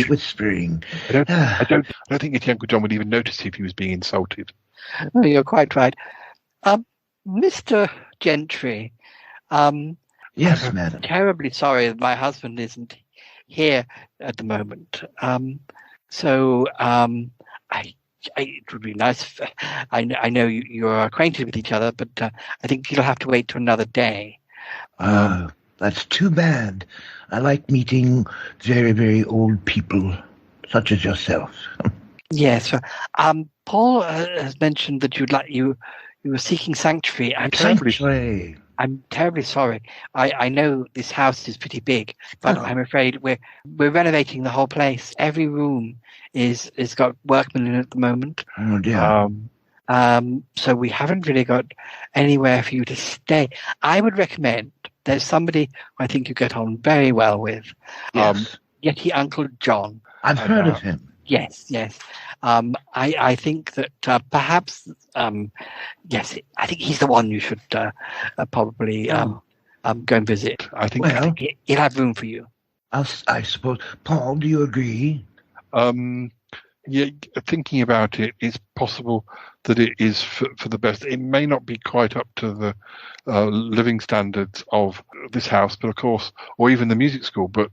S7: whispering.
S6: I don't think Yeti Uncle John would even notice if he was being insulted.
S14: Oh, you're quite right. Mr. Gentry.
S7: Yes, madam.
S14: I'm terribly sorry that my husband isn't here at the moment. It would be nice. I know you're acquainted with each other, but I think you'll have to wait till another day.
S7: That's too bad. I like meeting very, very old people, such as yourself.
S14: Yes. Paul has mentioned that you were seeking sanctuary. I'm terribly sorry. I know this house is pretty big, but I'm afraid we're renovating the whole place. Every room is got workmen in at the moment.
S7: Oh dear.
S14: So we haven't really got anywhere for you to stay. I would recommend there's somebody I think you get on very well with.
S7: Yes.
S14: Yeti Uncle John.
S7: I've heard of him.
S14: Yes. I think that perhaps yes, I think he's the one you should probably go and visit. I think he'll have room for you.
S7: I suppose. Paul, do you agree?
S6: Yeah, thinking about it, it's possible that it is for the best. It may not be quite up to the living standards of this house, but of course, or even the music school. But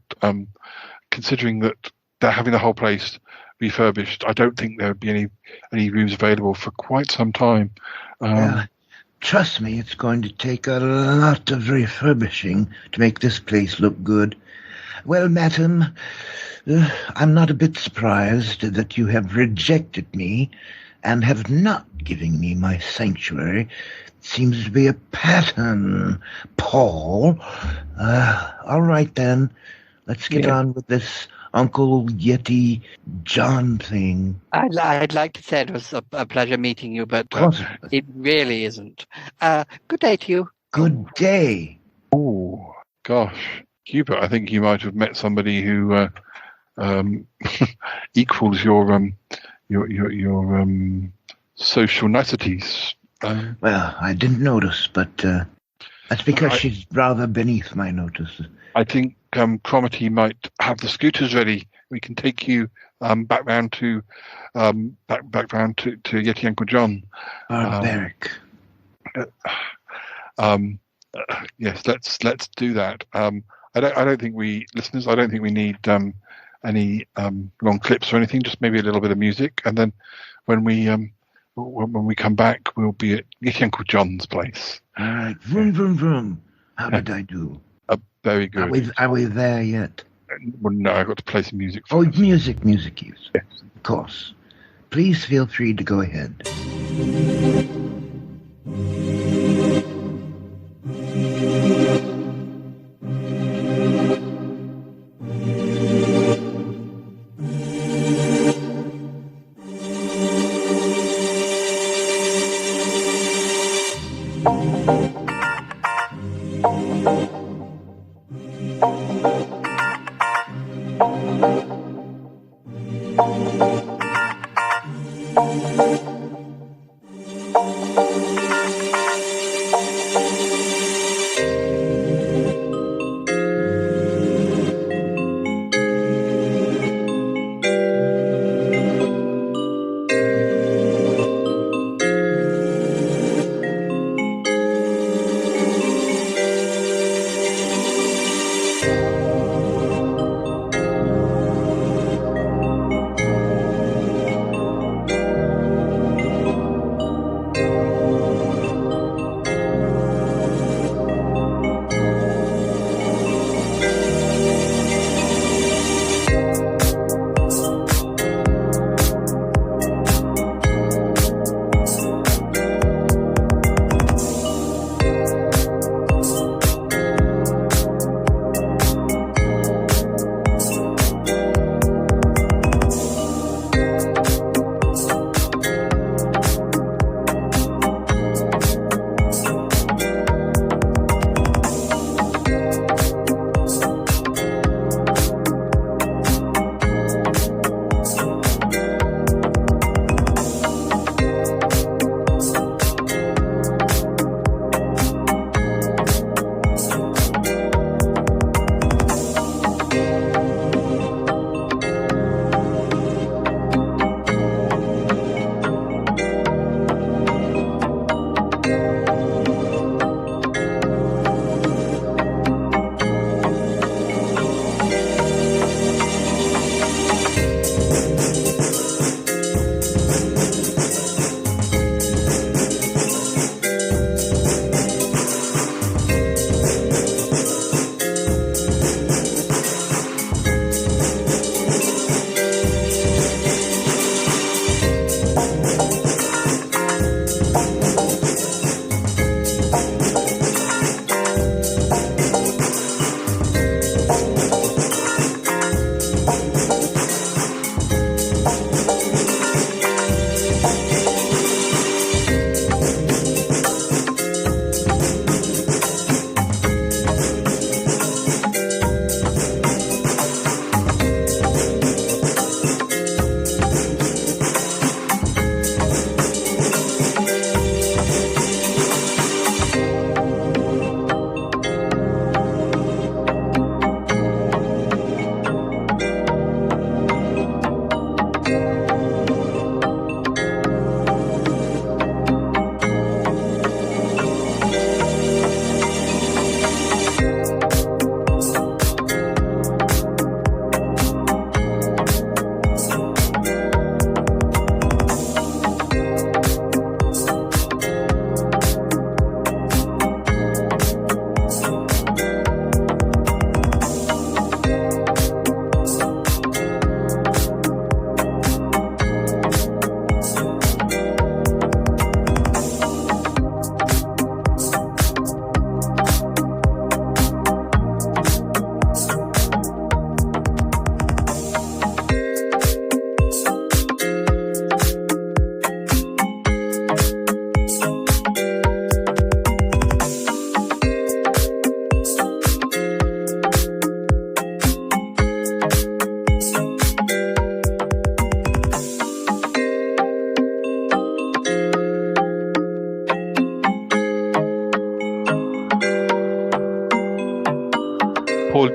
S6: considering that they're having the whole place refurbished, I don't think there would be any rooms available for quite some time.
S7: Trust me, it's going to take a lot of refurbishing to make this place look good. Well, madam, I'm not a bit surprised that you have rejected me and have not given me my sanctuary. It seems to be a pattern, Paul. All right, then. Let's get on with this Uncle Yeti John thing.
S14: I'd like to say it was a pleasure meeting you, but it really isn't. Good day to you.
S7: Good day.
S6: Oh, gosh. Hubert, I think you might have met somebody who equals your social niceties.
S7: Well, I didn't notice, but that's because she's rather beneath my notice.
S6: I think Cromitty might have the scooters ready. We can take you back round to Yeti Uncle John.
S7: Barbaric.
S6: Yes, let's do that. I don't think we need any long clips or anything. Just maybe a little bit of music, and then when we come back, we'll be at Yeti Uncle John's place.
S7: All right, vroom vroom vroom. How did I do?
S6: Very good.
S7: Are we there yet?
S6: Well, no, I've got to play some music.
S7: Music. Yes,
S6: of
S7: course. Please feel free to go ahead.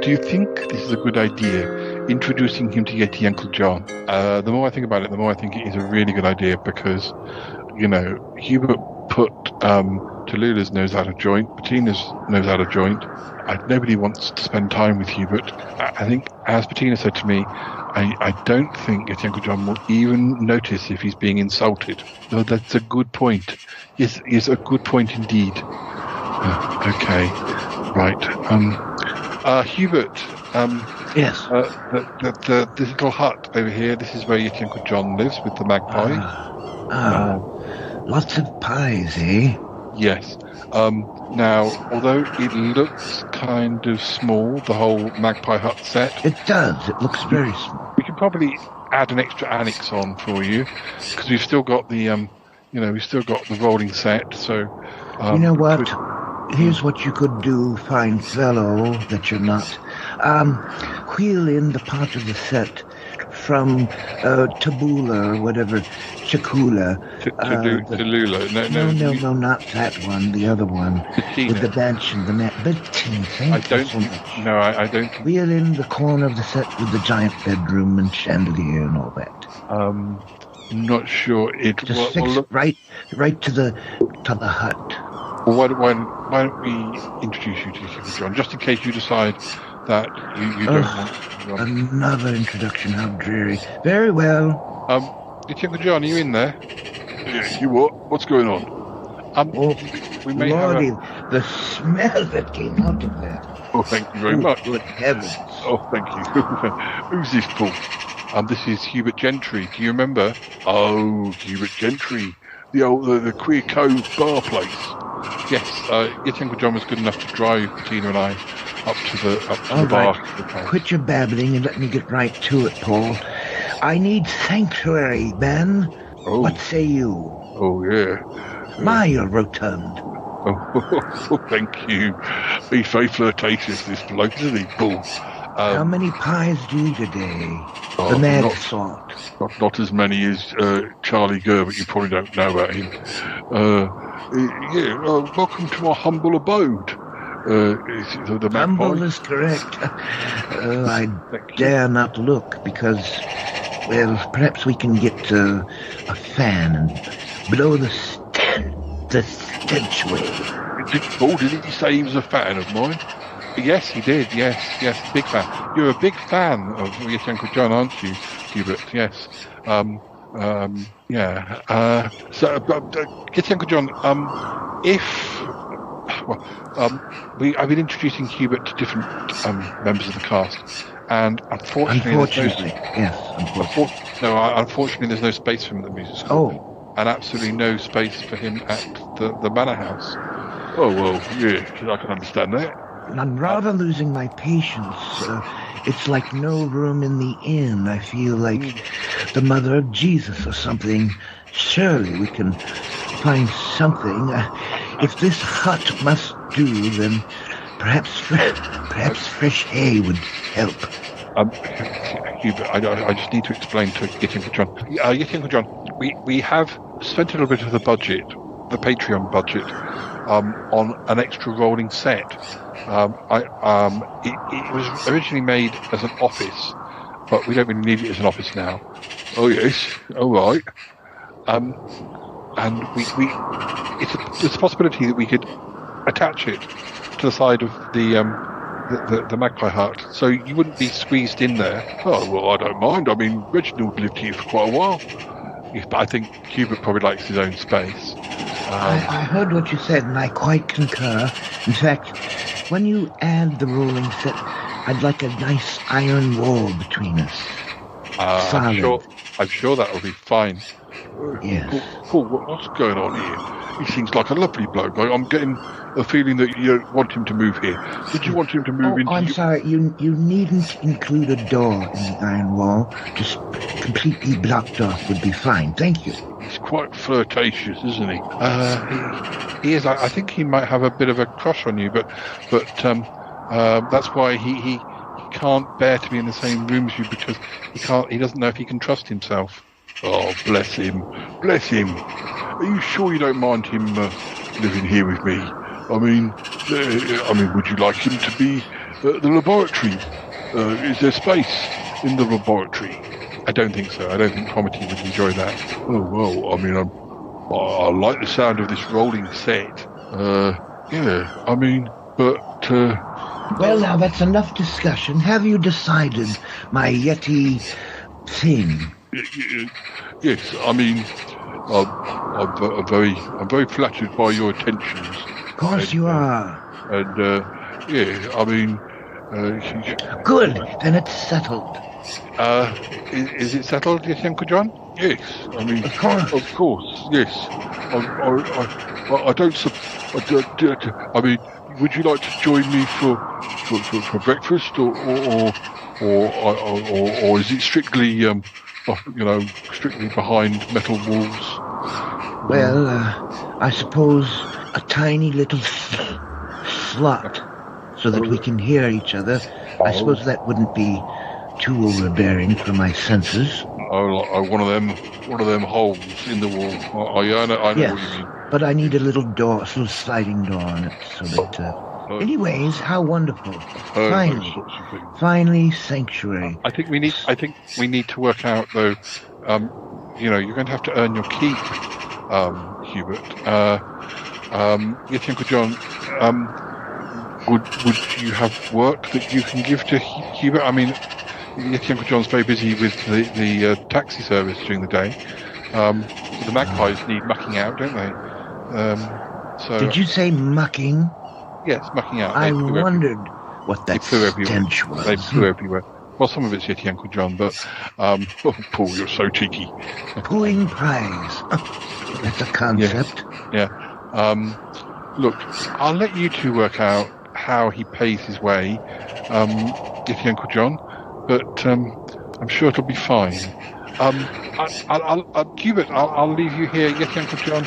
S6: do you think this is a good idea, introducing him to Yeti Uncle John? The more I think about it, the more I think it is a really good idea because, Hubert put Tallulah's nose out of joint, Bettina's nose out of joint. Nobody wants to spend time with Hubert. I think, as Bettina said to me, I don't think Yeti Uncle John will even notice if he's being insulted. No, that's a good point. Yes, a good point indeed. Okay, right. Hubert.
S7: Yes.
S6: This little hut over here. This is where Yeti Uncle John lives with the magpie.
S7: Lots of pies, eh?
S6: Yes. Now, although it looks kind of small, the whole magpie hut set.
S7: It does. It looks very small.
S6: We can probably add an extra annex on for you because we've still got the, we've still got the rolling set. So,
S7: you know what? Here's what you could do, fine fellow, that you're not. Wheel in the part of the set from Tabula or whatever, Chakula.
S6: Tallulah.
S7: No, not that one. The other one.
S6: Bettina.
S7: With the bench and the net. Bettina, thank you so much.
S6: No, I don't.
S7: Wheel in the corner of the set with the giant bedroom and chandelier and all that.
S6: Not sure it.
S7: Just fix it right to the hut.
S6: Well, why don't we introduce you to Uncle John, just in case you decide that you don't want
S7: another introduction. How dreary. Very well.
S6: Uncle John, are you in there? Yes. You what? What's going on? We may
S7: Lordy,
S6: have
S7: the smell that came out of that.
S6: Oh, thank you very much.
S7: Good heavens.
S6: Oh, thank you. Who's this, Paul? This is Hubert Gentry. Do you remember? Oh, Hubert Gentry, the Queer Cove bar place. Yes, Yeti Uncle John was good enough to drive Bettina and I up to the bar.
S7: Right. Quit your babbling and let me get right to it, Paul. I need sanctuary, Ben.
S6: Oh.
S7: What say you?
S6: Oh, yeah.
S7: My, you're rotund.
S6: Oh, thank you. He's very flirtatious, this bloke, isn't he, Paul?
S7: How many pies do you today? The mad sort.
S6: Not as many as Charlie Gurr, but you probably don't know about him. Welcome to my humble abode. The
S7: humble is correct. I dare not look because, well, perhaps we can get a fan and blow the stench away.
S6: Did he say he was a fan of mine? Yes, he did. Yes, big fan. You're a big fan of Yeti Uncle John, aren't you, Hubert? Yes. Yeti Uncle John. I've been introducing Hubert to different members of the cast, and unfortunately, there's no space for him at the music school. And absolutely no space for him at the manor house. Oh well, yeah, I can understand that.
S7: I'm rather losing my patience. It's like no room in the inn. I feel like the mother of Jesus or something. Surely we can find something. If this hut must do, then perhaps fresh hay would help.
S6: Hubert, I just need to explain to Yeti Uncle John. Yeti Uncle John, we have spent a little bit of the budget, the Patreon budget, on an extra rolling set. It was originally made as an office, but we don't really need it as an office now. Oh yes, all right. And it's a possibility that we could attach it to the side of the magpie hut, so you wouldn't be squeezed in there. Oh well, I don't mind. I mean, Reginald lived here for quite a while, but I think Hubert probably likes his own space.
S7: I heard what you said, and I quite concur. In fact, when you add the rolling set, I'd like a nice iron wall between us.
S6: I'm sure that will be fine.
S7: Yes.
S6: Paul, what's going on here? He seems like a lovely bloke. I'm getting a feeling that you don't want him to move here. Did you want him to move into...
S7: I'm sorry. You needn't include a door in the iron wall. Just completely blocked off would be fine. Thank you.
S6: He's quite flirtatious, isn't he? He is. I think he might have a bit of a crush on you, but that's why he can't bear to be in the same room as you, because he doesn't know if he can trust himself. Oh, bless him. Are you sure you don't mind him living here with me? I mean, would you like him to be the laboratory. Is there space in the laboratory? I don't think so. I don't think Cromitty would enjoy that. Oh, well, I mean, I like the sound of this rolling set. Yeah, I mean, but...
S7: Well, now, that's enough discussion. Have you decided my Yeti thing?
S6: Yes, I mean, I'm very flattered by your attentions.
S7: Of course you are.
S6: And, yeah, I mean...
S7: Good, then it's settled.
S6: Is it settled, yes, Uncle John? Yes, I mean, of course, yes. I don't. I mean, would you like to join me for breakfast, or is it strictly, strictly behind metal walls?
S7: Well, I suppose a tiny little slot, so that we can hear each other. I suppose that wouldn't be too overbearing for my senses.
S6: Oh, one of them holes in the wall. I know what you mean.
S7: But I need a little door, a little sliding door on it, so that... Anyways, how wonderful! Finally, sanctuary.
S6: I think we need to work out though. You're going to have to earn your keep, Hubert. Yes, Uncle John. Would you have work that you can give to Hubert? I mean, yes, Uncle John's very busy with the taxi service during the day. The magpies need mucking out, don't they?
S7: Did you say mucking?
S6: Yes, mucking out.
S7: I wondered what that stench was.
S6: They poo everywhere. Well, some of it's Yeti Uncle John, but Paul, you're so cheeky.
S7: Pooing prize. That's a concept.
S6: Yeah. Look, I'll let you two work out how he pays his way, Yeti Uncle John, but I'm sure it'll be fine. Hubert, I'll leave you here, Yeti Uncle John.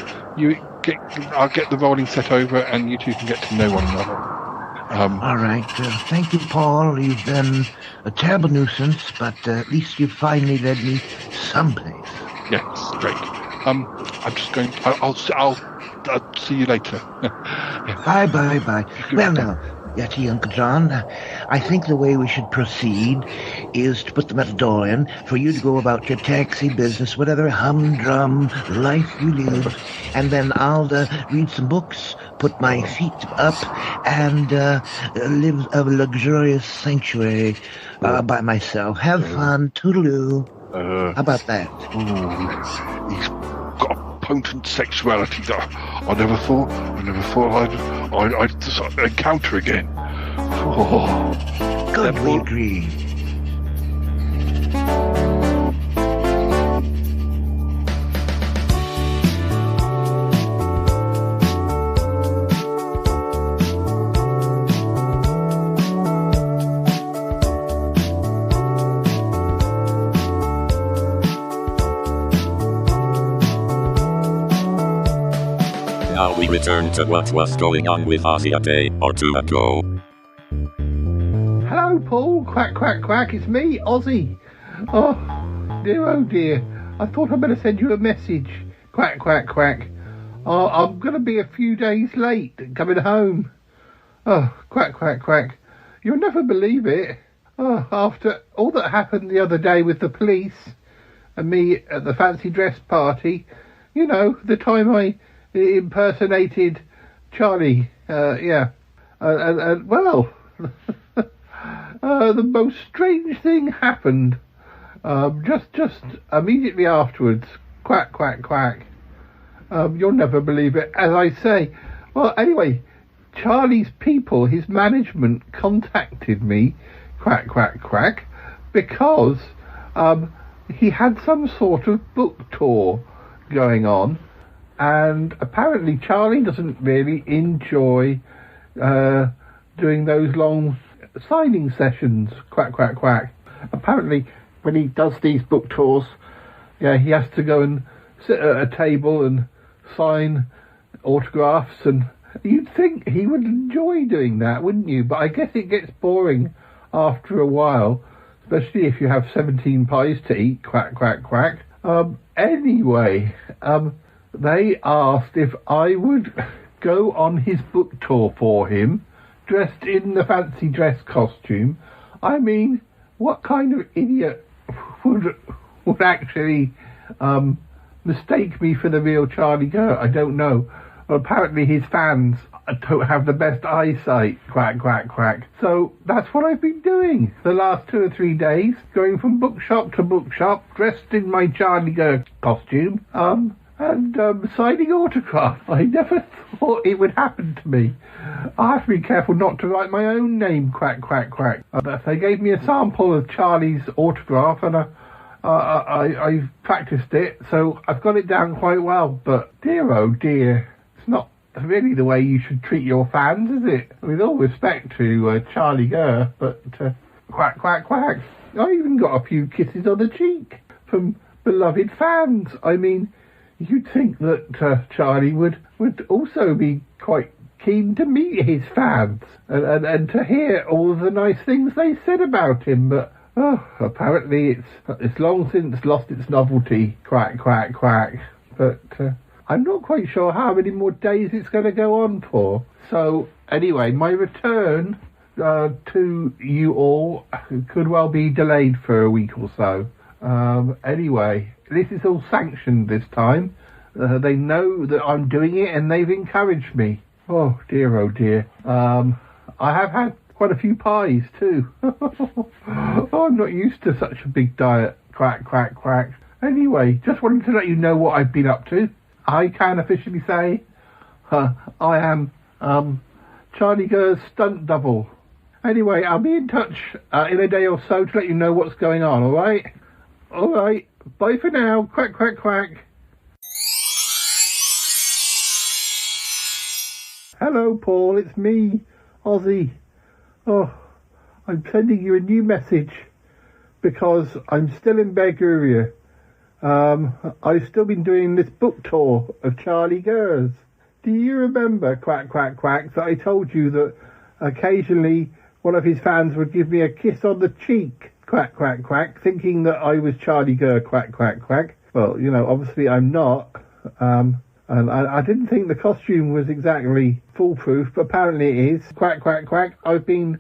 S6: I'll get the rolling set over, and you two can get to know one another.
S7: All right. Thank you, Paul. You've been a terrible nuisance, but at least you finally led me someplace.
S6: Yes, great. I'm just going. I'll see you later.
S7: Bye. Well, now, Yeti, Uncle John, I think the way we should proceed is to put the metal door in, for you to go about your taxi business, whatever humdrum life you live, and then I'll read some books, put my feet up, and live a luxurious sanctuary by myself. Have fun, toodaloo. How about that?
S6: He's got a potent sexuality that I never thought I'd encounter again.
S7: Good, we agree.
S11: Now we return to what was going on with Ozzy a day or two ago.
S12: Hello, Paul. Quack, quack, quack. It's me, Ozzy. Oh dear. I thought I'd better send you a message. Quack, quack, quack. Oh, I'm going to be a few days late coming home. Oh, quack, quack, quack. You'll never believe it. Oh, after all that happened the other day with the police and me at the fancy dress party, you know, the time I impersonated Charlie, well, the most strange thing happened, just immediately afterwards. Quack, quack, quack. You'll never believe it, as I say. Well, anyway, Charlie's people, his management, contacted me, quack, quack, quack, because he had some sort of book tour going on. And apparently Charlie doesn't really enjoy doing those long signing sessions. Quack, quack, quack. Apparently, when he does these book tours, he has to go and sit at a table and sign autographs. And you'd think he would enjoy doing that, wouldn't you? But I guess it gets boring after a while, especially if you have 17 pies to eat. Quack, quack, quack. Anyway, they asked if I would go on his book tour for him dressed in the fancy dress costume. I mean, what kind of idiot would actually mistake me for the real Charlie Gurr? I don't know. Well, apparently his fans don't have the best eyesight. Quack, quack, quack. So that's what I've been doing the last 2 or 3 days, going from bookshop to bookshop, dressed in my Charlie Gurr costume, and signing autographs. I never thought it would happen to me. I have to be careful not to write my own name, quack, quack, quack. They gave me a sample of Charlie's autograph, and I practiced it, so I've got it down quite well. But dear, oh dear, it's not really the way you should treat your fans, is it? With all respect to Charlie Gurr, but quack, quack, quack. I even got a few kisses on the cheek from beloved fans. I mean, you'd think that Charlie would also be quite keen to meet his fans and to hear all of the nice things they said about him, but apparently it's long since lost its novelty. Quack, quack, quack. But I'm not quite sure how many more days it's going to go on for. So anyway, my return to you all could well be delayed for a week or so. Anyway, this is all sanctioned this time. They know that I'm doing it and they've encouraged me. Oh dear. I have had quite a few pies too. I'm not used to such a big diet. Quack, quack, quack. Anyway, just wanted to let you know what I've been up to. I can officially say I am Charlie Gurr's stunt double. Anyway, I'll be in touch in a day or so to let you know what's going on, alright? Alright, bye for now. Quack, quack, quack. Hello, Paul, it's me, Ozzy. Oh, I'm sending you a new message because I'm still in Bulgaria. I've still been doing this book tour of Charlie Gurr's. Do you remember, quack, quack, quack, that I told you that occasionally one of his fans would give me a kiss on the cheek, quack, quack, quack, thinking that I was Charlie Gurr, quack, quack, quack? Well, you know, obviously I'm not. And I didn't think the costume was exactly foolproof, but apparently it is. Quack, quack, quack. I've been,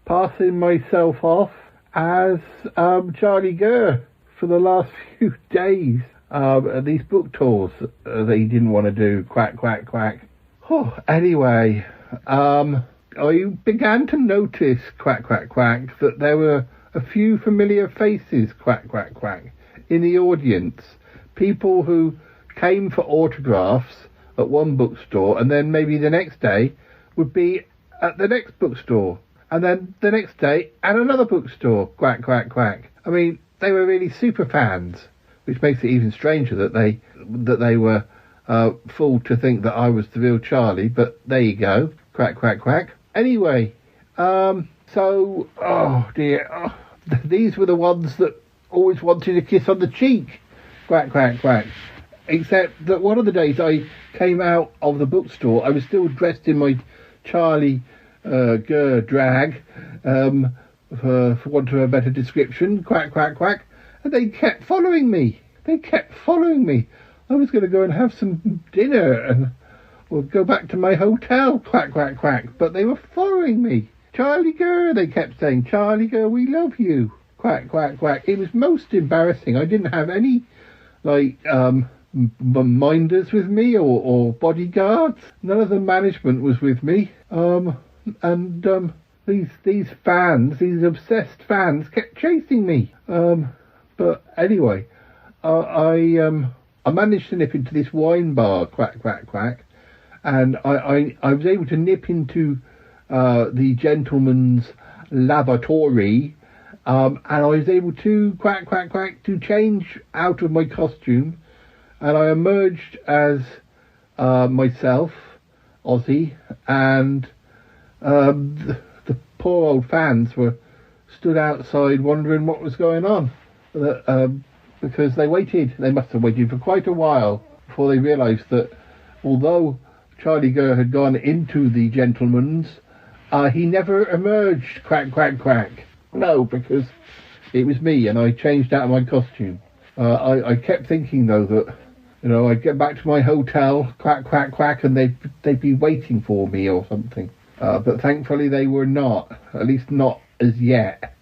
S12: passing myself off as Charlie Gurr for the last few days. These book tours that he didn't want to do. Quack, quack, quack. Oh, anyway, I began to notice, quack, quack, quack, that there were a few familiar faces, quack, quack, quack, in the audience. People who came for autographs at one bookstore and then maybe the next day would be at the next bookstore and then the next day at another bookstore. Quack, quack, quack. I mean, they were really super fans, which makes it even stranger that they were fooled to think that I was the real Charlie, but there you go. Quack, quack, quack. Anyway, so, oh dear, these were the ones that always wanted a kiss on the cheek. Quack, quack, quack. Except that one of the days I came out of the bookstore, I was still dressed in my Charlie Gurr drag, for want of a better description. Quack, quack, quack. And they kept following me. I was going to go and have some dinner and go back to my hotel. Quack, quack, quack. But they were following me. Charlie Gurr, they kept saying. Charlie Gurr, we love you. Quack, quack, quack. It was most embarrassing. I didn't have any, minders with me or bodyguards. None of the management was with me. These fans, these obsessed fans, kept chasing me. But anyway, I managed to nip into this wine bar, quack, quack, quack, and I was able to nip into the gentleman's lavatory, and I was able to, quack, quack, quack, to change out of my costume, and I emerged as myself, Ozzy, and the poor old fans were stood outside wondering what was going on, because they must have waited for quite a while before they realised that although Charlie Gurr had gone into the gentleman's, he never emerged, quack, quack, quack. No, because it was me and I changed out of my costume. I kept thinking though that You know, I'd get back to my hotel, quack, quack, quack, and they'd be waiting for me or something. But thankfully they were not, at least not as yet.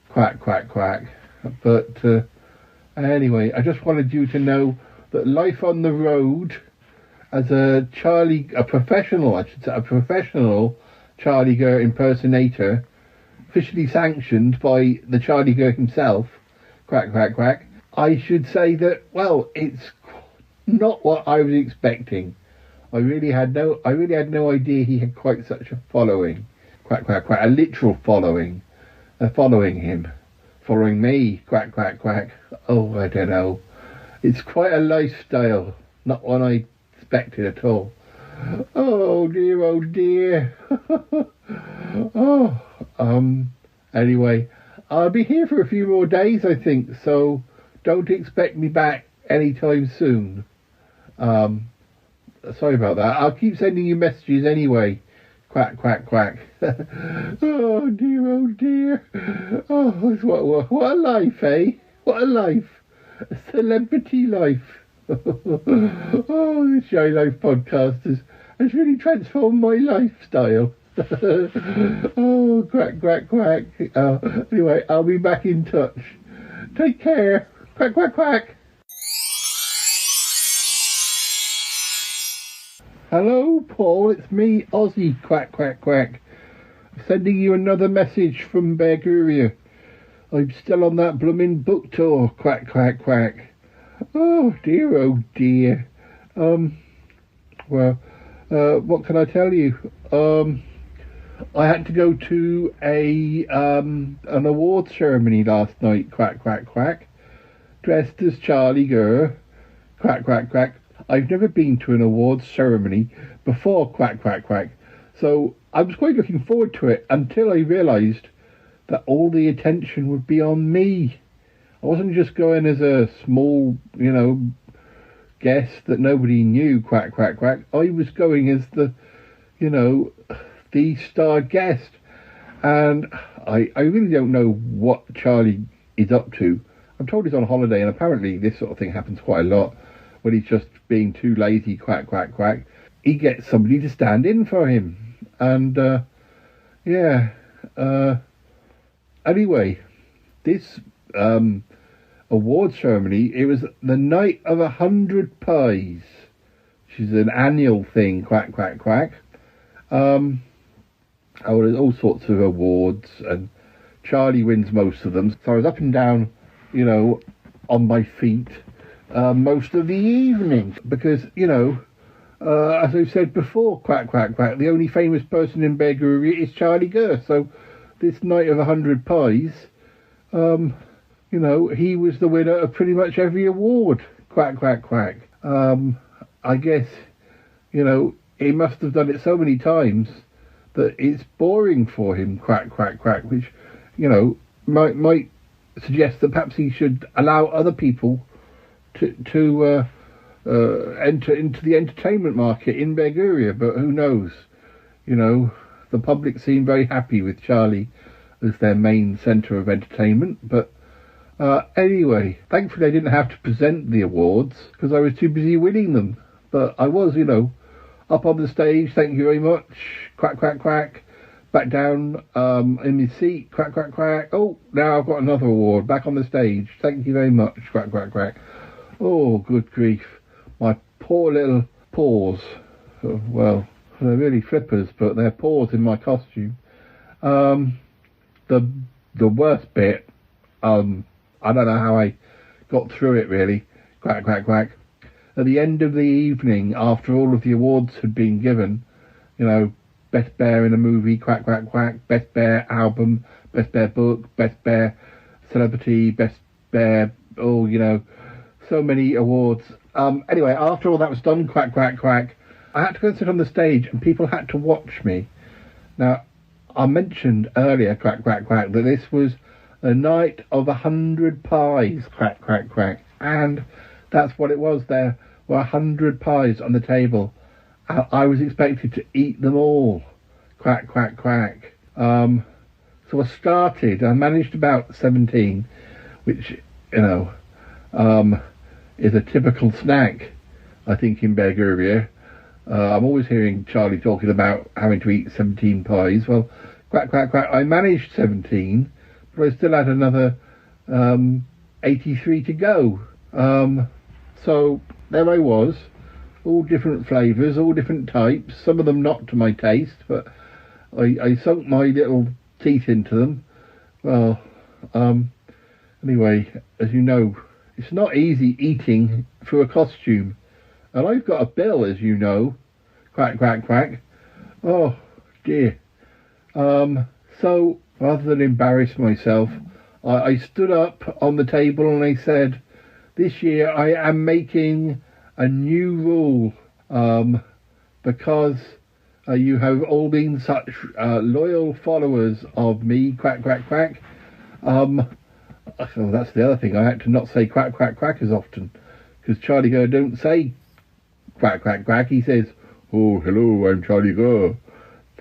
S12: Quack, quack, quack. But anyway, I just wanted you to know that life on the road as a professional Charlie Gurr impersonator, officially sanctioned by the Charlie Gurr himself, quack, quack, quack, I should say that, well, it's not what I was expecting. I really had no idea he had quite such a following. Quack, quack, quack. A literal following. Following him. Following me. Quack, quack, quack. Oh, I don't know. It's quite a lifestyle. Not one I expected at all. Oh dear, oh dear. Anyway, I'll be here for a few more days, I think, so don't expect me back anytime soon. Sorry about that. I'll keep sending you messages anyway. Quack, quack, quack. Oh dear, oh dear. Oh, what a life, eh? What a life. A celebrity life. Oh, the Shy Life podcast has really transformed my lifestyle. Oh, quack, quack, quack. Anyway, I'll be back in touch. Take care. Quack, quack, quack. Hello, Paul, it's me, Ozzy, quack, quack, quack. I'm sending you another message from Beguria. I'm still on that blooming book tour, quack, quack, quack. Oh dear, oh dear. What can I tell you? I had to go to an award ceremony last night, quack, quack, quack. Dressed as Charlie Gurr, quack, quack, quack. I've never been to an awards ceremony before, quack, quack, quack. So I was quite looking forward to it until I realised that all the attention would be on me. I wasn't just going as a small, guest that nobody knew, quack, quack, quack. I was going as the star guest. And I really don't know what Charlie is up to. I'm told he's on holiday, and apparently this sort of thing happens quite a lot. When he's just being too lazy, quack, quack, quack, he gets somebody to stand in for him. And, anyway, this award ceremony, it was the night of 100 pies, which is an annual thing, quack, quack, quack. There's all sorts of awards, and Charlie wins most of them. So I was up and down, on my feet, most of the evening, because, as I've said before, quack, quack, quack, the only famous person in Beguria is Charlie Gurr. So this night of 100 pies, he was the winner of pretty much every award, quack, quack, quack. I guess, he must have done it so many times that it's boring for him, quack, quack, quack, which, might suggest that perhaps he should allow other people to enter into the entertainment market in Beguria, but who knows? The public seem very happy with Charlie as their main centre of entertainment, but anyway, thankfully I didn't have to present the awards because I was too busy winning them, but I was, up on the stage, thank you very much, quack, quack, quack, back down in my seat, quack, quack, quack, oh, now I've got another award, back on the stage, thank you very much, quack, quack, quack. Oh, good grief. My poor little paws. Well, they're really flippers, but they're paws in my costume. The worst bit, I don't know how I got through it, really. Quack, quack, quack. At the end of the evening, after all of the awards had been given, Best Bear in a movie, quack, quack, quack, Best Bear album, Best Bear book, Best Bear celebrity, Best Bear, so many awards. Anyway, after all that was done, quack, quack, quack, I had to go and sit on the stage and people had to watch me. Now, I mentioned earlier, quack, quack, quack, that this was a night of 100 pies, quack, quack, quack. And that's what it was. There were 100 pies on the table. I was expected to eat them all, quack, quack, quack. So I started, I managed about 17, which, is a typical snack I think, in Bulgaria. I'm always hearing Charlie talking about having to eat 17 pies. Well, quack, quack, quack. I managed 17, but I still had another 83 to go. So there I was, all different flavours, all different types, some of them not to my taste, but I sunk my little teeth into them. Well, anyway, as you know, it's not easy eating through a costume. And I've got a bill, as you know. Quack, quack, quack. Oh, dear. So, rather than embarrass myself, I stood up on the table and I said, this year I am making a new rule, because you have all been such loyal followers of me, quack, quack, quack. So that's the other thing. I had to not say quack, quack, quack as often, because Charlie Gurr don't say quack, quack, quack. He says, oh, hello, I'm Charlie Gurr.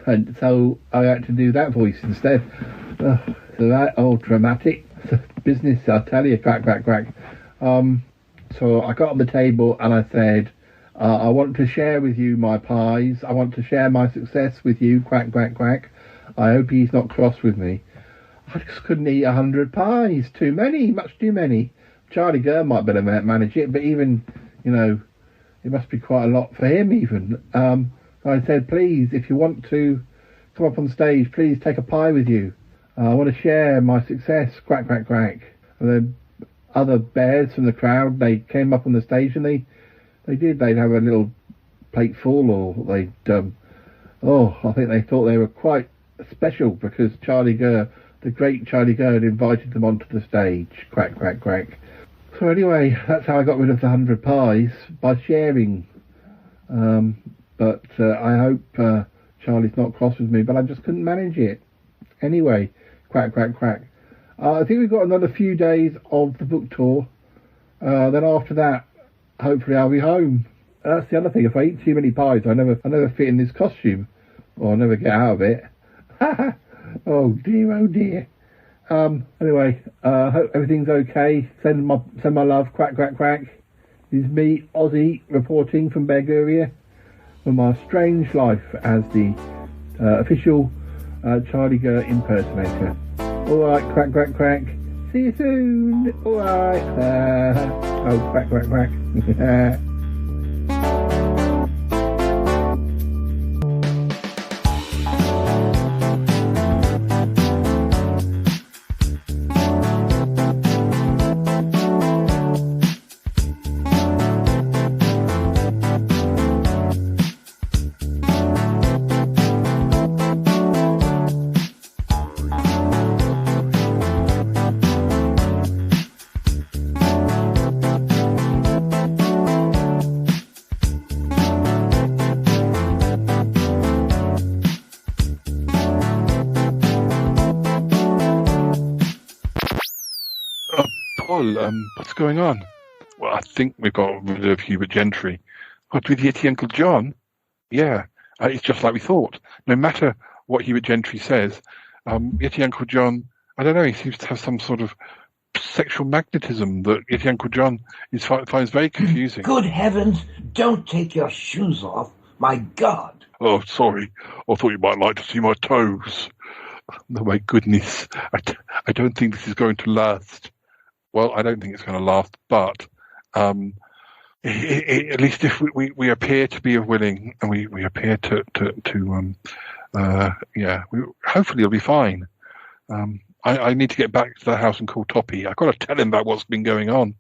S12: And so I had to do that voice instead. So that old dramatic business, I'll tell you, quack, quack, quack. So I got on the table and I said, I want to share with you my pies. I want to share my success with you, quack, quack, quack. I hope he's not cross with me. I just couldn't eat 100 pies. Too many, much too many. Charlie Gurr might better manage it, but even, you know, it must be quite a lot for him even. I said, please, if you want to come up on stage, please take a pie with you. I want to share my success, quack, quack, quack. And the other bears from the crowd, they came up on the stage and they'd have a little plate full, or they'd, I think they thought they were quite special because Charlie Gurr, the great Charlie Gurr, had invited them onto the stage, quack, quack, quack. So anyway, that's how I got rid of the 100 pies, by sharing. But I hope Charlie's not cross with me, but I just couldn't manage it. Anyway, quack, quack, quack. I think we've got another few days of the book tour. Then after that, hopefully I'll be home. That's the other thing. If I eat too many pies, I never fit in this costume, or I never get out of it. Oh dear, oh dear. Anyway, hope everything's okay. Send my love, quack, quack, quack. This is me, Ozzy, reporting from Bulgaria for my strange life as the official Charlie Gurr impersonator. Alright, quack, quack, quack. See you soon. Alright. Quack, quack, quack.
S6: What's going on? Well, I think we've got rid of Hubert Gentry. What, with Yeti Uncle John? Yeah, it's just like we thought. No matter what Hubert Gentry says, Yeti Uncle John, I don't know, he seems to have some sort of sexual magnetism that Yeti Uncle John finds very confusing.
S5: Good heavens, don't take your shoes off. My God.
S6: Oh, sorry. I thought you might like to see my toes. Oh, my goodness. I don't think this is going to last. Well, I don't think it's going to last, but at least if we appear to be willing, and we appear to hopefully it'll be fine. I need to get back to the house and call Toppy. I've got to tell him about what's been going on.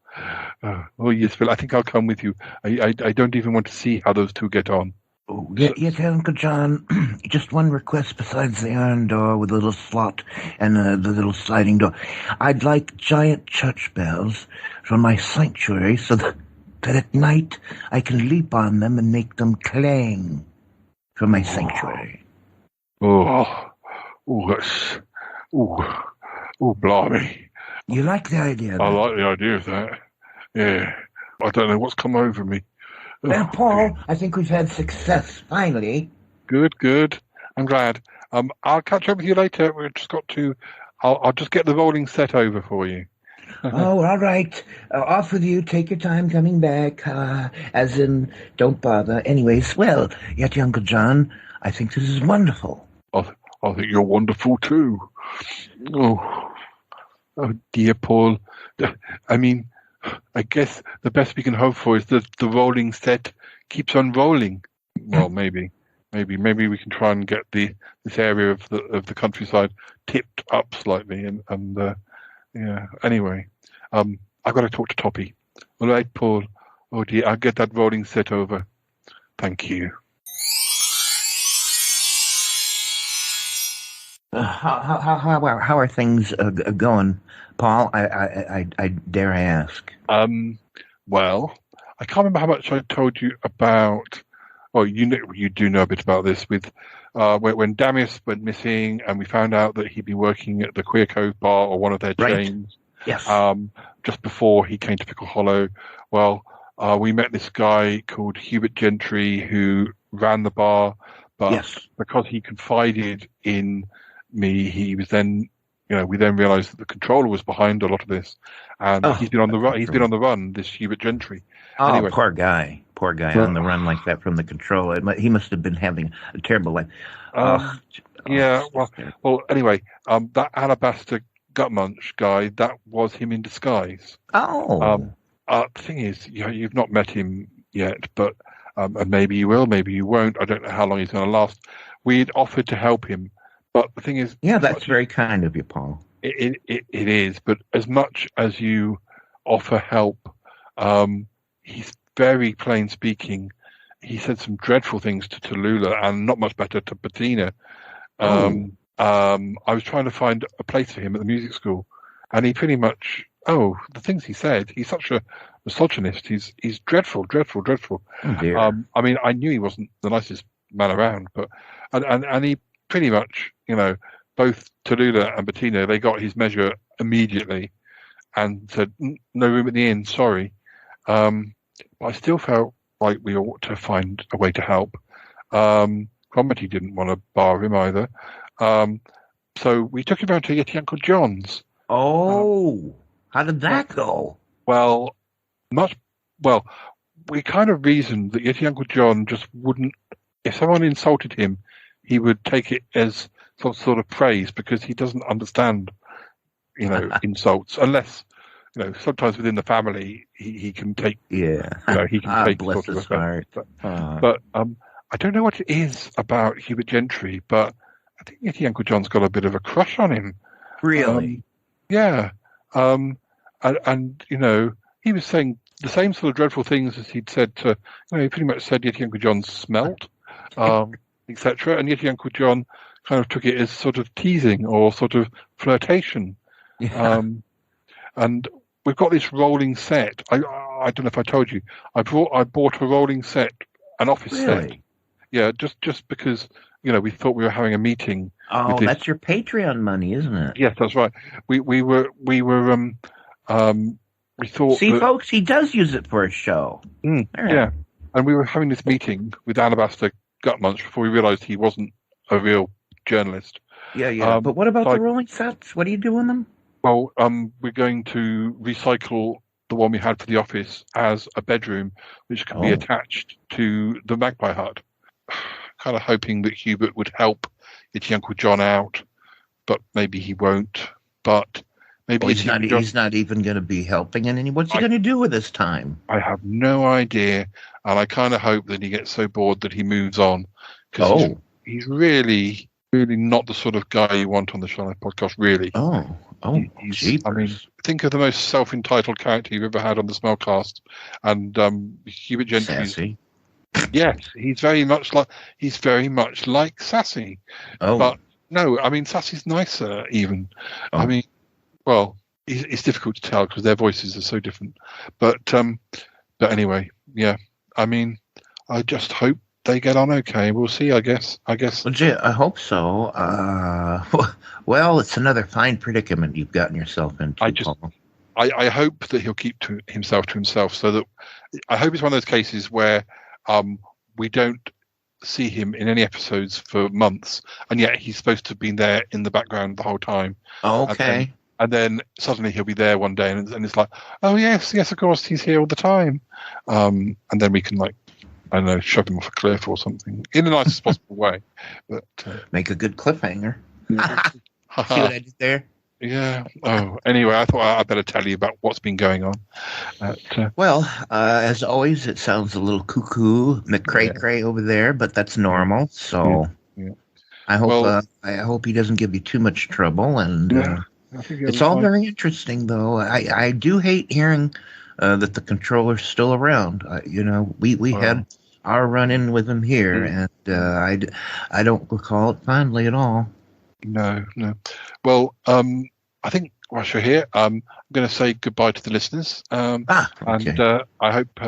S6: Oh yes, Phil, I think I'll come with you. I don't even want to see how those two get on.
S7: Oh, yes, Uncle John. Just one request besides the iron door with the little slot and the little sliding door. I'd like giant church bells from my sanctuary so that at night I can leap on them and make them clang from my sanctuary.
S6: Blimey.
S7: You like the idea of that?
S6: I like the idea of that. Yeah. I don't know what's come over me.
S5: Well, Paul, I think we've had success, finally.
S6: Good. I'm glad. I'll catch up with you later. We've just got to... I'll just get the rolling set over for you.
S7: Oh, all right. Off with you. Take your time coming back. As in, don't bother. Anyways, well, yet Uncle John, I think this is wonderful.
S6: I think you're wonderful too. Oh dear, Paul. I mean, I guess the best we can hope for is that the rolling set keeps on rolling. Well, maybe we can try and get this area of the countryside tipped up slightly, and yeah. Anyway, I've got to talk to Toppy. All right, Paul. Oh dear, I'll get that rolling set over. Thank you.
S7: How are things going, Paul? I dare I ask.
S6: Well, I can't remember how much I told you about. Well, you do know a bit about this with when Damius went missing, and we found out that he'd been working at the Queer Cove bar or one of their chains.
S7: Yes.
S6: Just before he came to Pickle Hollow. Well, we met this guy called Hubert Gentry who ran the bar, but because he confided in me, he was then, we then realised that the controller was behind a lot of this, and he's been on the run. He's been on the run. This Hubert Gentry.
S7: Oh,
S6: anyway.
S7: Poor guy on the run like that from the controller. He must have been having a terrible life.
S6: Yeah. Well. Anyway, that Alabaster Gutmunch guy, that was him in disguise.
S7: Oh.
S6: The thing is, you've not met him yet, but and maybe you will, maybe you won't. I don't know how long he's going to last. We'd offered to help him. But the thing is...
S7: Yeah, that's very kind of you, Paul.
S6: It is, but as much as you offer help, he's very plain speaking. He said some dreadful things to Tallulah and not much better to Bettina. I was trying to find a place for him at the music school, and he pretty much... the things he said, he's such a misogynist. He's dreadful, dreadful, dreadful.
S7: Oh, dear.
S6: I mean, I knew he wasn't the nicest man around, but... And he pretty much, both Tallulah and Bettina, they got his measure immediately and said, no room at the inn, sorry. But I still felt like we ought to find a way to help. Cromarty didn't want to bar him either. So we took him around to Yeti Uncle John's.
S7: Oh, how did that go?
S6: Well, we kind of reasoned that Yeti Uncle John just wouldn't, if someone insulted him, he would take it as some sort of praise because he doesn't understand, insults unless, sometimes within the family he can take, he can take
S7: bless his heart.
S6: But I don't know what it is about Hubert Gentry, but I think Yeti Uncle John's got a bit of a crush on him.
S7: Really?
S6: Yeah. And he was saying the same sort of dreadful things as he'd said to, he pretty much said Yeti Uncle John smelt. Etc. And Yeti Uncle John kind of took it as sort of teasing or sort of flirtation.
S7: Yeah.
S6: And we've got this rolling set. I don't know if I told you. I bought a rolling set, an office set. Yeah, just because we thought we were having a meeting.
S7: Oh, that's your Patreon money, isn't it?
S6: Yes, that's right. We thought.
S7: See, folks, he does use it for a show.
S6: Yeah, and we were having this meeting with Alabaster Gutmunch before we realised he wasn't a real journalist.
S7: Yeah. But what about the rolling sets? What do you do in them?
S6: Well, we're going to recycle the one we had for the office as a bedroom, which can be attached to the Magpie Hut. Kind of hoping that Hubert would help Yeti Uncle John out, but maybe he won't. But maybe
S7: he's not even going to be helping in any. What's he going to do with his time?
S6: I have no idea, and I kind of hope that he gets so bored that he moves on. Because he's really, really not the sort of guy you want on the Shy Life podcast. Really.
S7: Jeepers.
S6: I mean, think of the most self-entitled character you've ever had on the Smellcast, and Hubert Gentry.
S7: Sassy.
S6: Yes, he's very much like Sassy. But no, I mean Sassy's nicer even. I mean, well, it's difficult to tell because their voices are so different. But anyway, yeah. I mean, I just hope they get on okay. We'll see. I guess.
S7: Well, gee, I hope so. Well, it's another fine predicament you've gotten yourself into.
S6: I hope that he'll keep himself to himself. So that I hope it's one of those cases where we don't see him in any episodes for months, and yet he's supposed to have been there in the background the whole time.
S7: Okay.
S6: And then suddenly he'll be there one day, and it's like, oh yes, of course, he's here all the time. And then we can, like, I don't know, shove him off a cliff or something in the nicest possible way. But
S7: make a good cliffhanger. See what I did there?
S6: Yeah. Oh, anyway, I thought I'd better tell you about what's been going on.
S7: Well, as always, it sounds a little cuckoo, McCray-cray over there, but that's normal. So I hope he doesn't give you too much trouble. And it's all very interesting, though. I do hate hearing that the controller's still around. We had our run-in with him here, and I don't recall it fondly at all.
S6: No. Well, I think whilst you're here, I'm going to say goodbye to the listeners. And I hope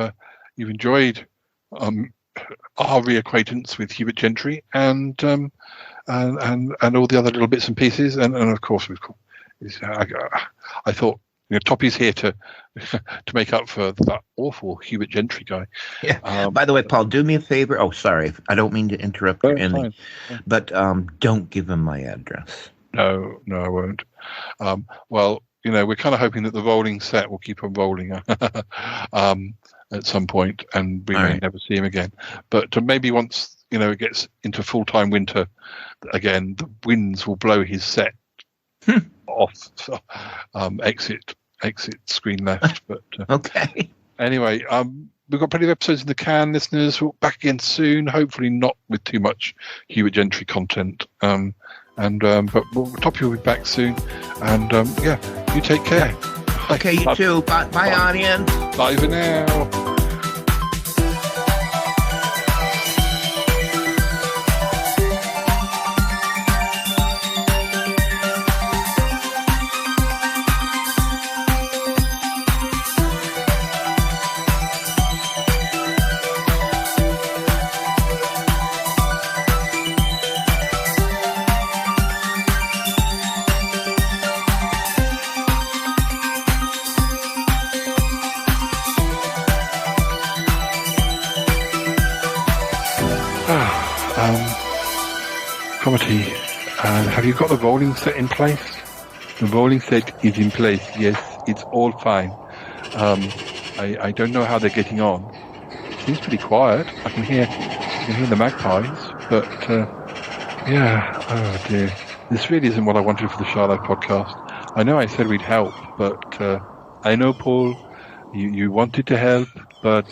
S6: you've enjoyed our reacquaintance with Hubert Gentry and all the other little bits and pieces. And of course, I thought, Toppy's here to make up for that awful Hubert Gentry guy.
S7: Yeah. By the way, Paul, do me a favor. Oh, sorry, I don't mean to interrupt your ending, but don't give him my address.
S6: No, I won't. Well, we're kind of hoping that the rolling set will keep on rolling at some point, and we may never see him again. But maybe once it gets into full-time winter again, the winds will blow his set off. Exit screen left. But
S7: okay.
S6: Anyway, we've got plenty of episodes in the can, listeners. We'll be back again soon. Hopefully not with too much Hubert Gentry content. But Toppy will be back soon. And you take care.
S7: Okay, you too. Bye, audience.
S6: Bye for now. Comedy, have you got the rolling set in place? The rolling set is in place, yes, it's all fine. I don't know how they're getting on. It seems pretty quiet. I can hear the magpies, but oh dear. This really isn't what I wanted for the Shy Life podcast. I know I said we'd help, but I know, Paul, you wanted to help, but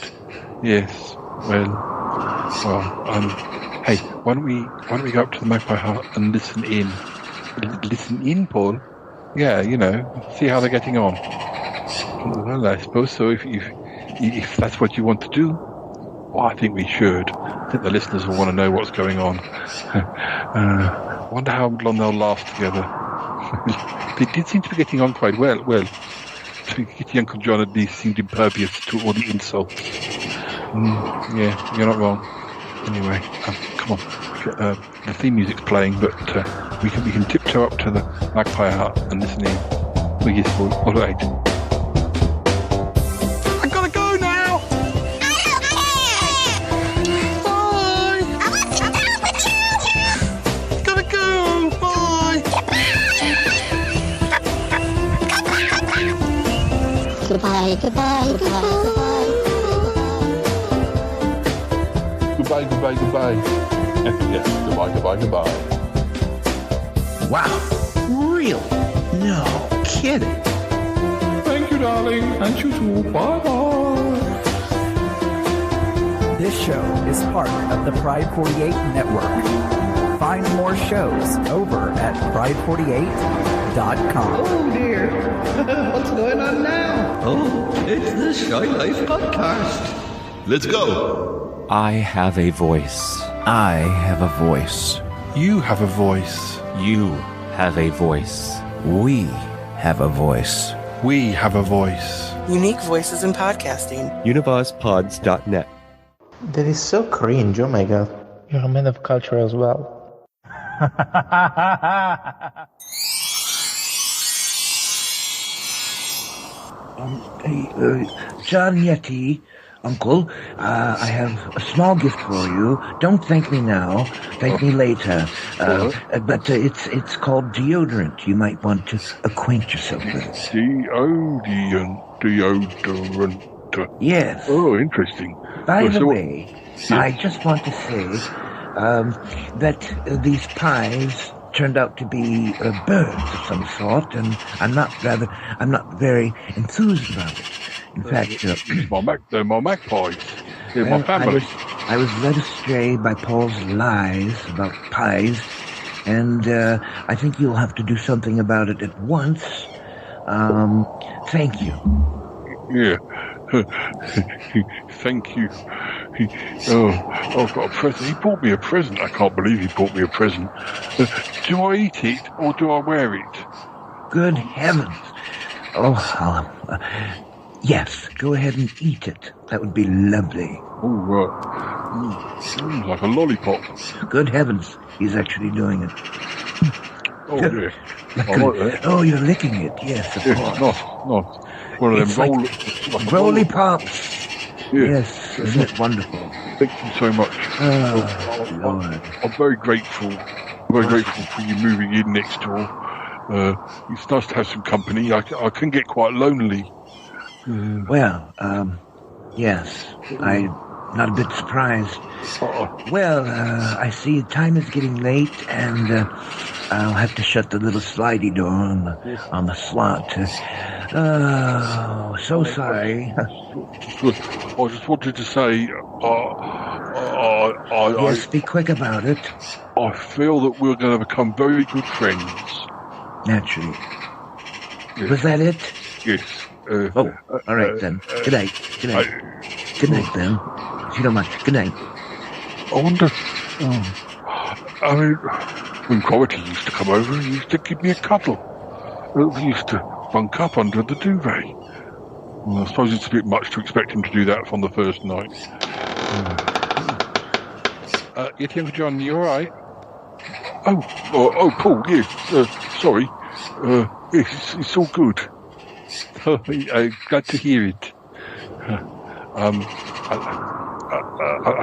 S6: yes, hey, why don't we go up to the Magpie Hut and listen in? Listen in, Paul? Yeah, see how they're getting on. Well, I suppose so. If that's what you want to do, well, I think we should. I think the listeners will want to know what's going on. Wonder how long they'll last together. They did seem to be getting on quite well. Well, Kitty Uncle John at least seemed impervious to all the insults. Yeah, you're not wrong. Anyway, come on. The theme music's playing, but we can tiptoe up to the Magpie Hut and listen in. Oh, yes, all right. I gotta go now. Bye. I want to go with you. Gotta go. Bye.
S4: Goodbye.
S13: Goodbye. Yes, goodbye.
S7: Wow. Really? No kidding.
S13: Thank you, darling. And you too. Bye-bye.
S15: This show is part of the Pride 48 network. Find more shows over at pride48.com.
S16: Oh dear. What's going on now?
S8: Oh, it's the Shy Life podcast.
S17: Let's go.
S18: I have a voice.
S3: I have a voice.
S6: You have a voice.
S18: You have a voice.
S3: We have a voice.
S6: We have a voice.
S19: Unique voices in podcasting.
S20: UnivazPods.net.
S21: That is so cringe, oh my god. You're a man of culture as well.
S7: John Yeti, Uncle, I have a small gift for you. Don't thank me now. Thank me later. But it's called deodorant. You might want to acquaint yourself with it.
S6: Deodorant.
S7: Yes.
S6: Oh, interesting.
S7: By the way, I just want to say that these pies turned out to be birds of some sort, and I'm not very enthused about it. In fact,
S6: they're my magpies. They're my family.
S7: I was led astray by Paul's lies about pies, and I think you'll have to do something about it at once. Thank you.
S6: Yeah. Thank you. I've got a present. He bought me a present. I can't believe he bought me a present. Do I eat it or do I wear it?
S7: Good heavens. Yes, go ahead and eat it. That would be lovely.
S6: Oh, right. Like a lollipop.
S7: Good heavens, he's actually doing it.
S6: Oh, yeah. I like that.
S7: Oh, you're licking it. Yes, of course.
S6: Not. One of them
S7: roly pops.
S6: Yeah.
S7: Yes, isn't it wonderful?
S6: Thank you so much.
S7: Lord.
S6: I'm very grateful. Very grateful for you moving in next door. It's nice to have some company. I can get quite lonely.
S7: Well, yes, I'm not a bit surprised. Well, I see time is getting late, and I'll have to shut the little slidey door on the slot. So sorry.
S6: I just wanted to say,
S7: yes, be quick about it.
S6: I feel that we're going to become very good friends.
S7: Naturally.
S6: Yes.
S7: Was that it?
S6: Yes.
S7: All right then. Good night. Good night. Good night then. If you don't mind. Good night.
S6: I wonder. I mean, when Quality used to come over, he used to give me a cuddle. We used to bunk up under the duvet. Well, I suppose it's a bit much to expect him to do that from the first night. Yeti Uncle John, you all right? Oh, Paul, yeah. Sorry. It's all good. I'm glad to hear it. I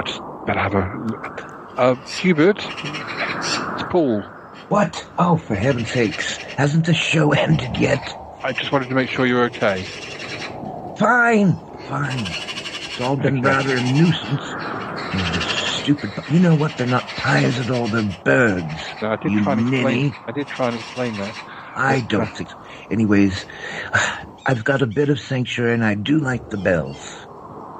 S6: just better have a... Hubert, it's Paul.
S7: What? Oh, for heaven's sakes. Hasn't the show ended yet?
S6: I just wanted to make sure you're okay.
S7: Fine. It's all been rather a nuisance. Stupid... You know what? They're not pies at all. They're birds.
S6: No, I did try and explain that.
S7: I don't think so. Anyways, I've got a bit of sanctuary, and I do like the bells.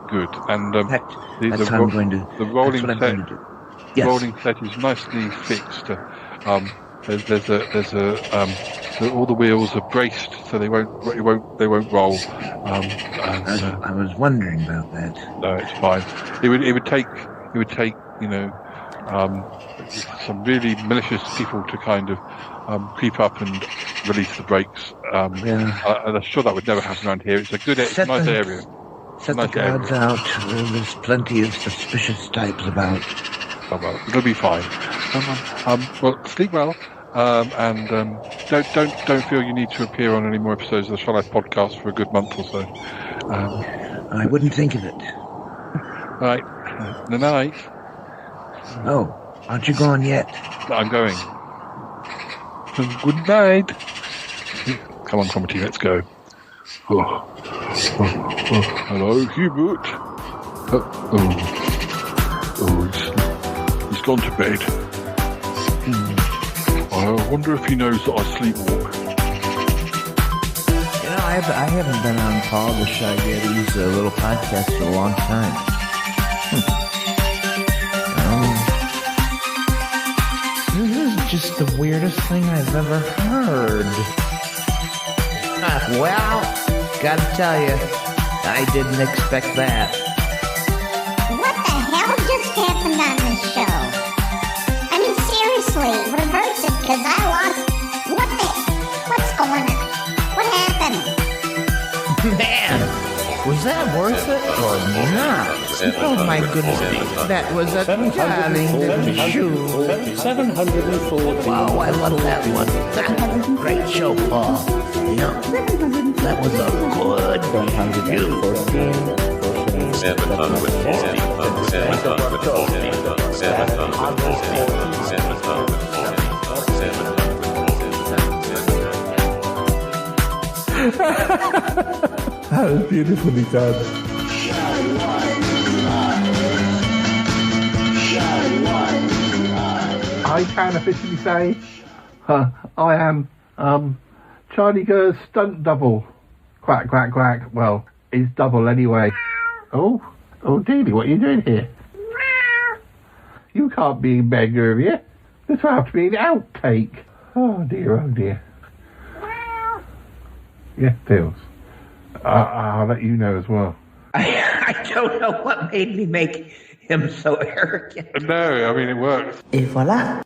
S6: Good. And
S7: that's how I'm going to...
S6: The rolling
S7: that's what I'm
S6: set.
S7: going to do. Yes.
S6: The rolling set is nicely fixed. All the wheels are braced, so they won't roll.
S7: I was wondering about that.
S6: No, it's fine. It would take some really malicious people to kind of creep up and release the brakes. And I'm sure that would never happen around here. It's a nice area.
S7: Set the guards out. There's plenty of suspicious types about.
S6: Oh, well, it'll be fine. Well, sleep well, and don't feel you need to appear on any more episodes of the Shall I podcast for a good month or so.
S7: I wouldn't think of it.
S6: Right. Good night.
S7: Oh, aren't you gone yet?
S6: I'm going. Good night. Come on, Comedy, let's go. Hello, Hubert. He's gone to bed. I wonder if he knows that I sleepwalk.
S17: You know, I haven't been on Paul the Shy Yeti's little podcast for a long time. This is just the weirdest thing I've ever heard. Well, gotta tell you, I didn't expect that.
S22: What the hell just happened on this show? I mean, seriously, reverse it, because I lost... What's going on? What happened?
S17: Man, was that worth it or not? Oh my goodness, that was a darling little shoe.
S16: 740.
S17: Wow, I love that one. Great show, Paul. Yeah, that was a good shoe.
S9: That was beautifully done.
S12: I can officially say I am Charlie Gurr's stunt double. Quack, quack, quack. Well, it's double anyway. Oh, Dealey, what are you doing here? You can't be in bed, are you? This will have to be an outtake. Oh dear. Yeah, Tails. I'll let you know as well.
S7: I don't know what made me make him so arrogant.
S6: No, I mean, it works.
S17: Et voilà.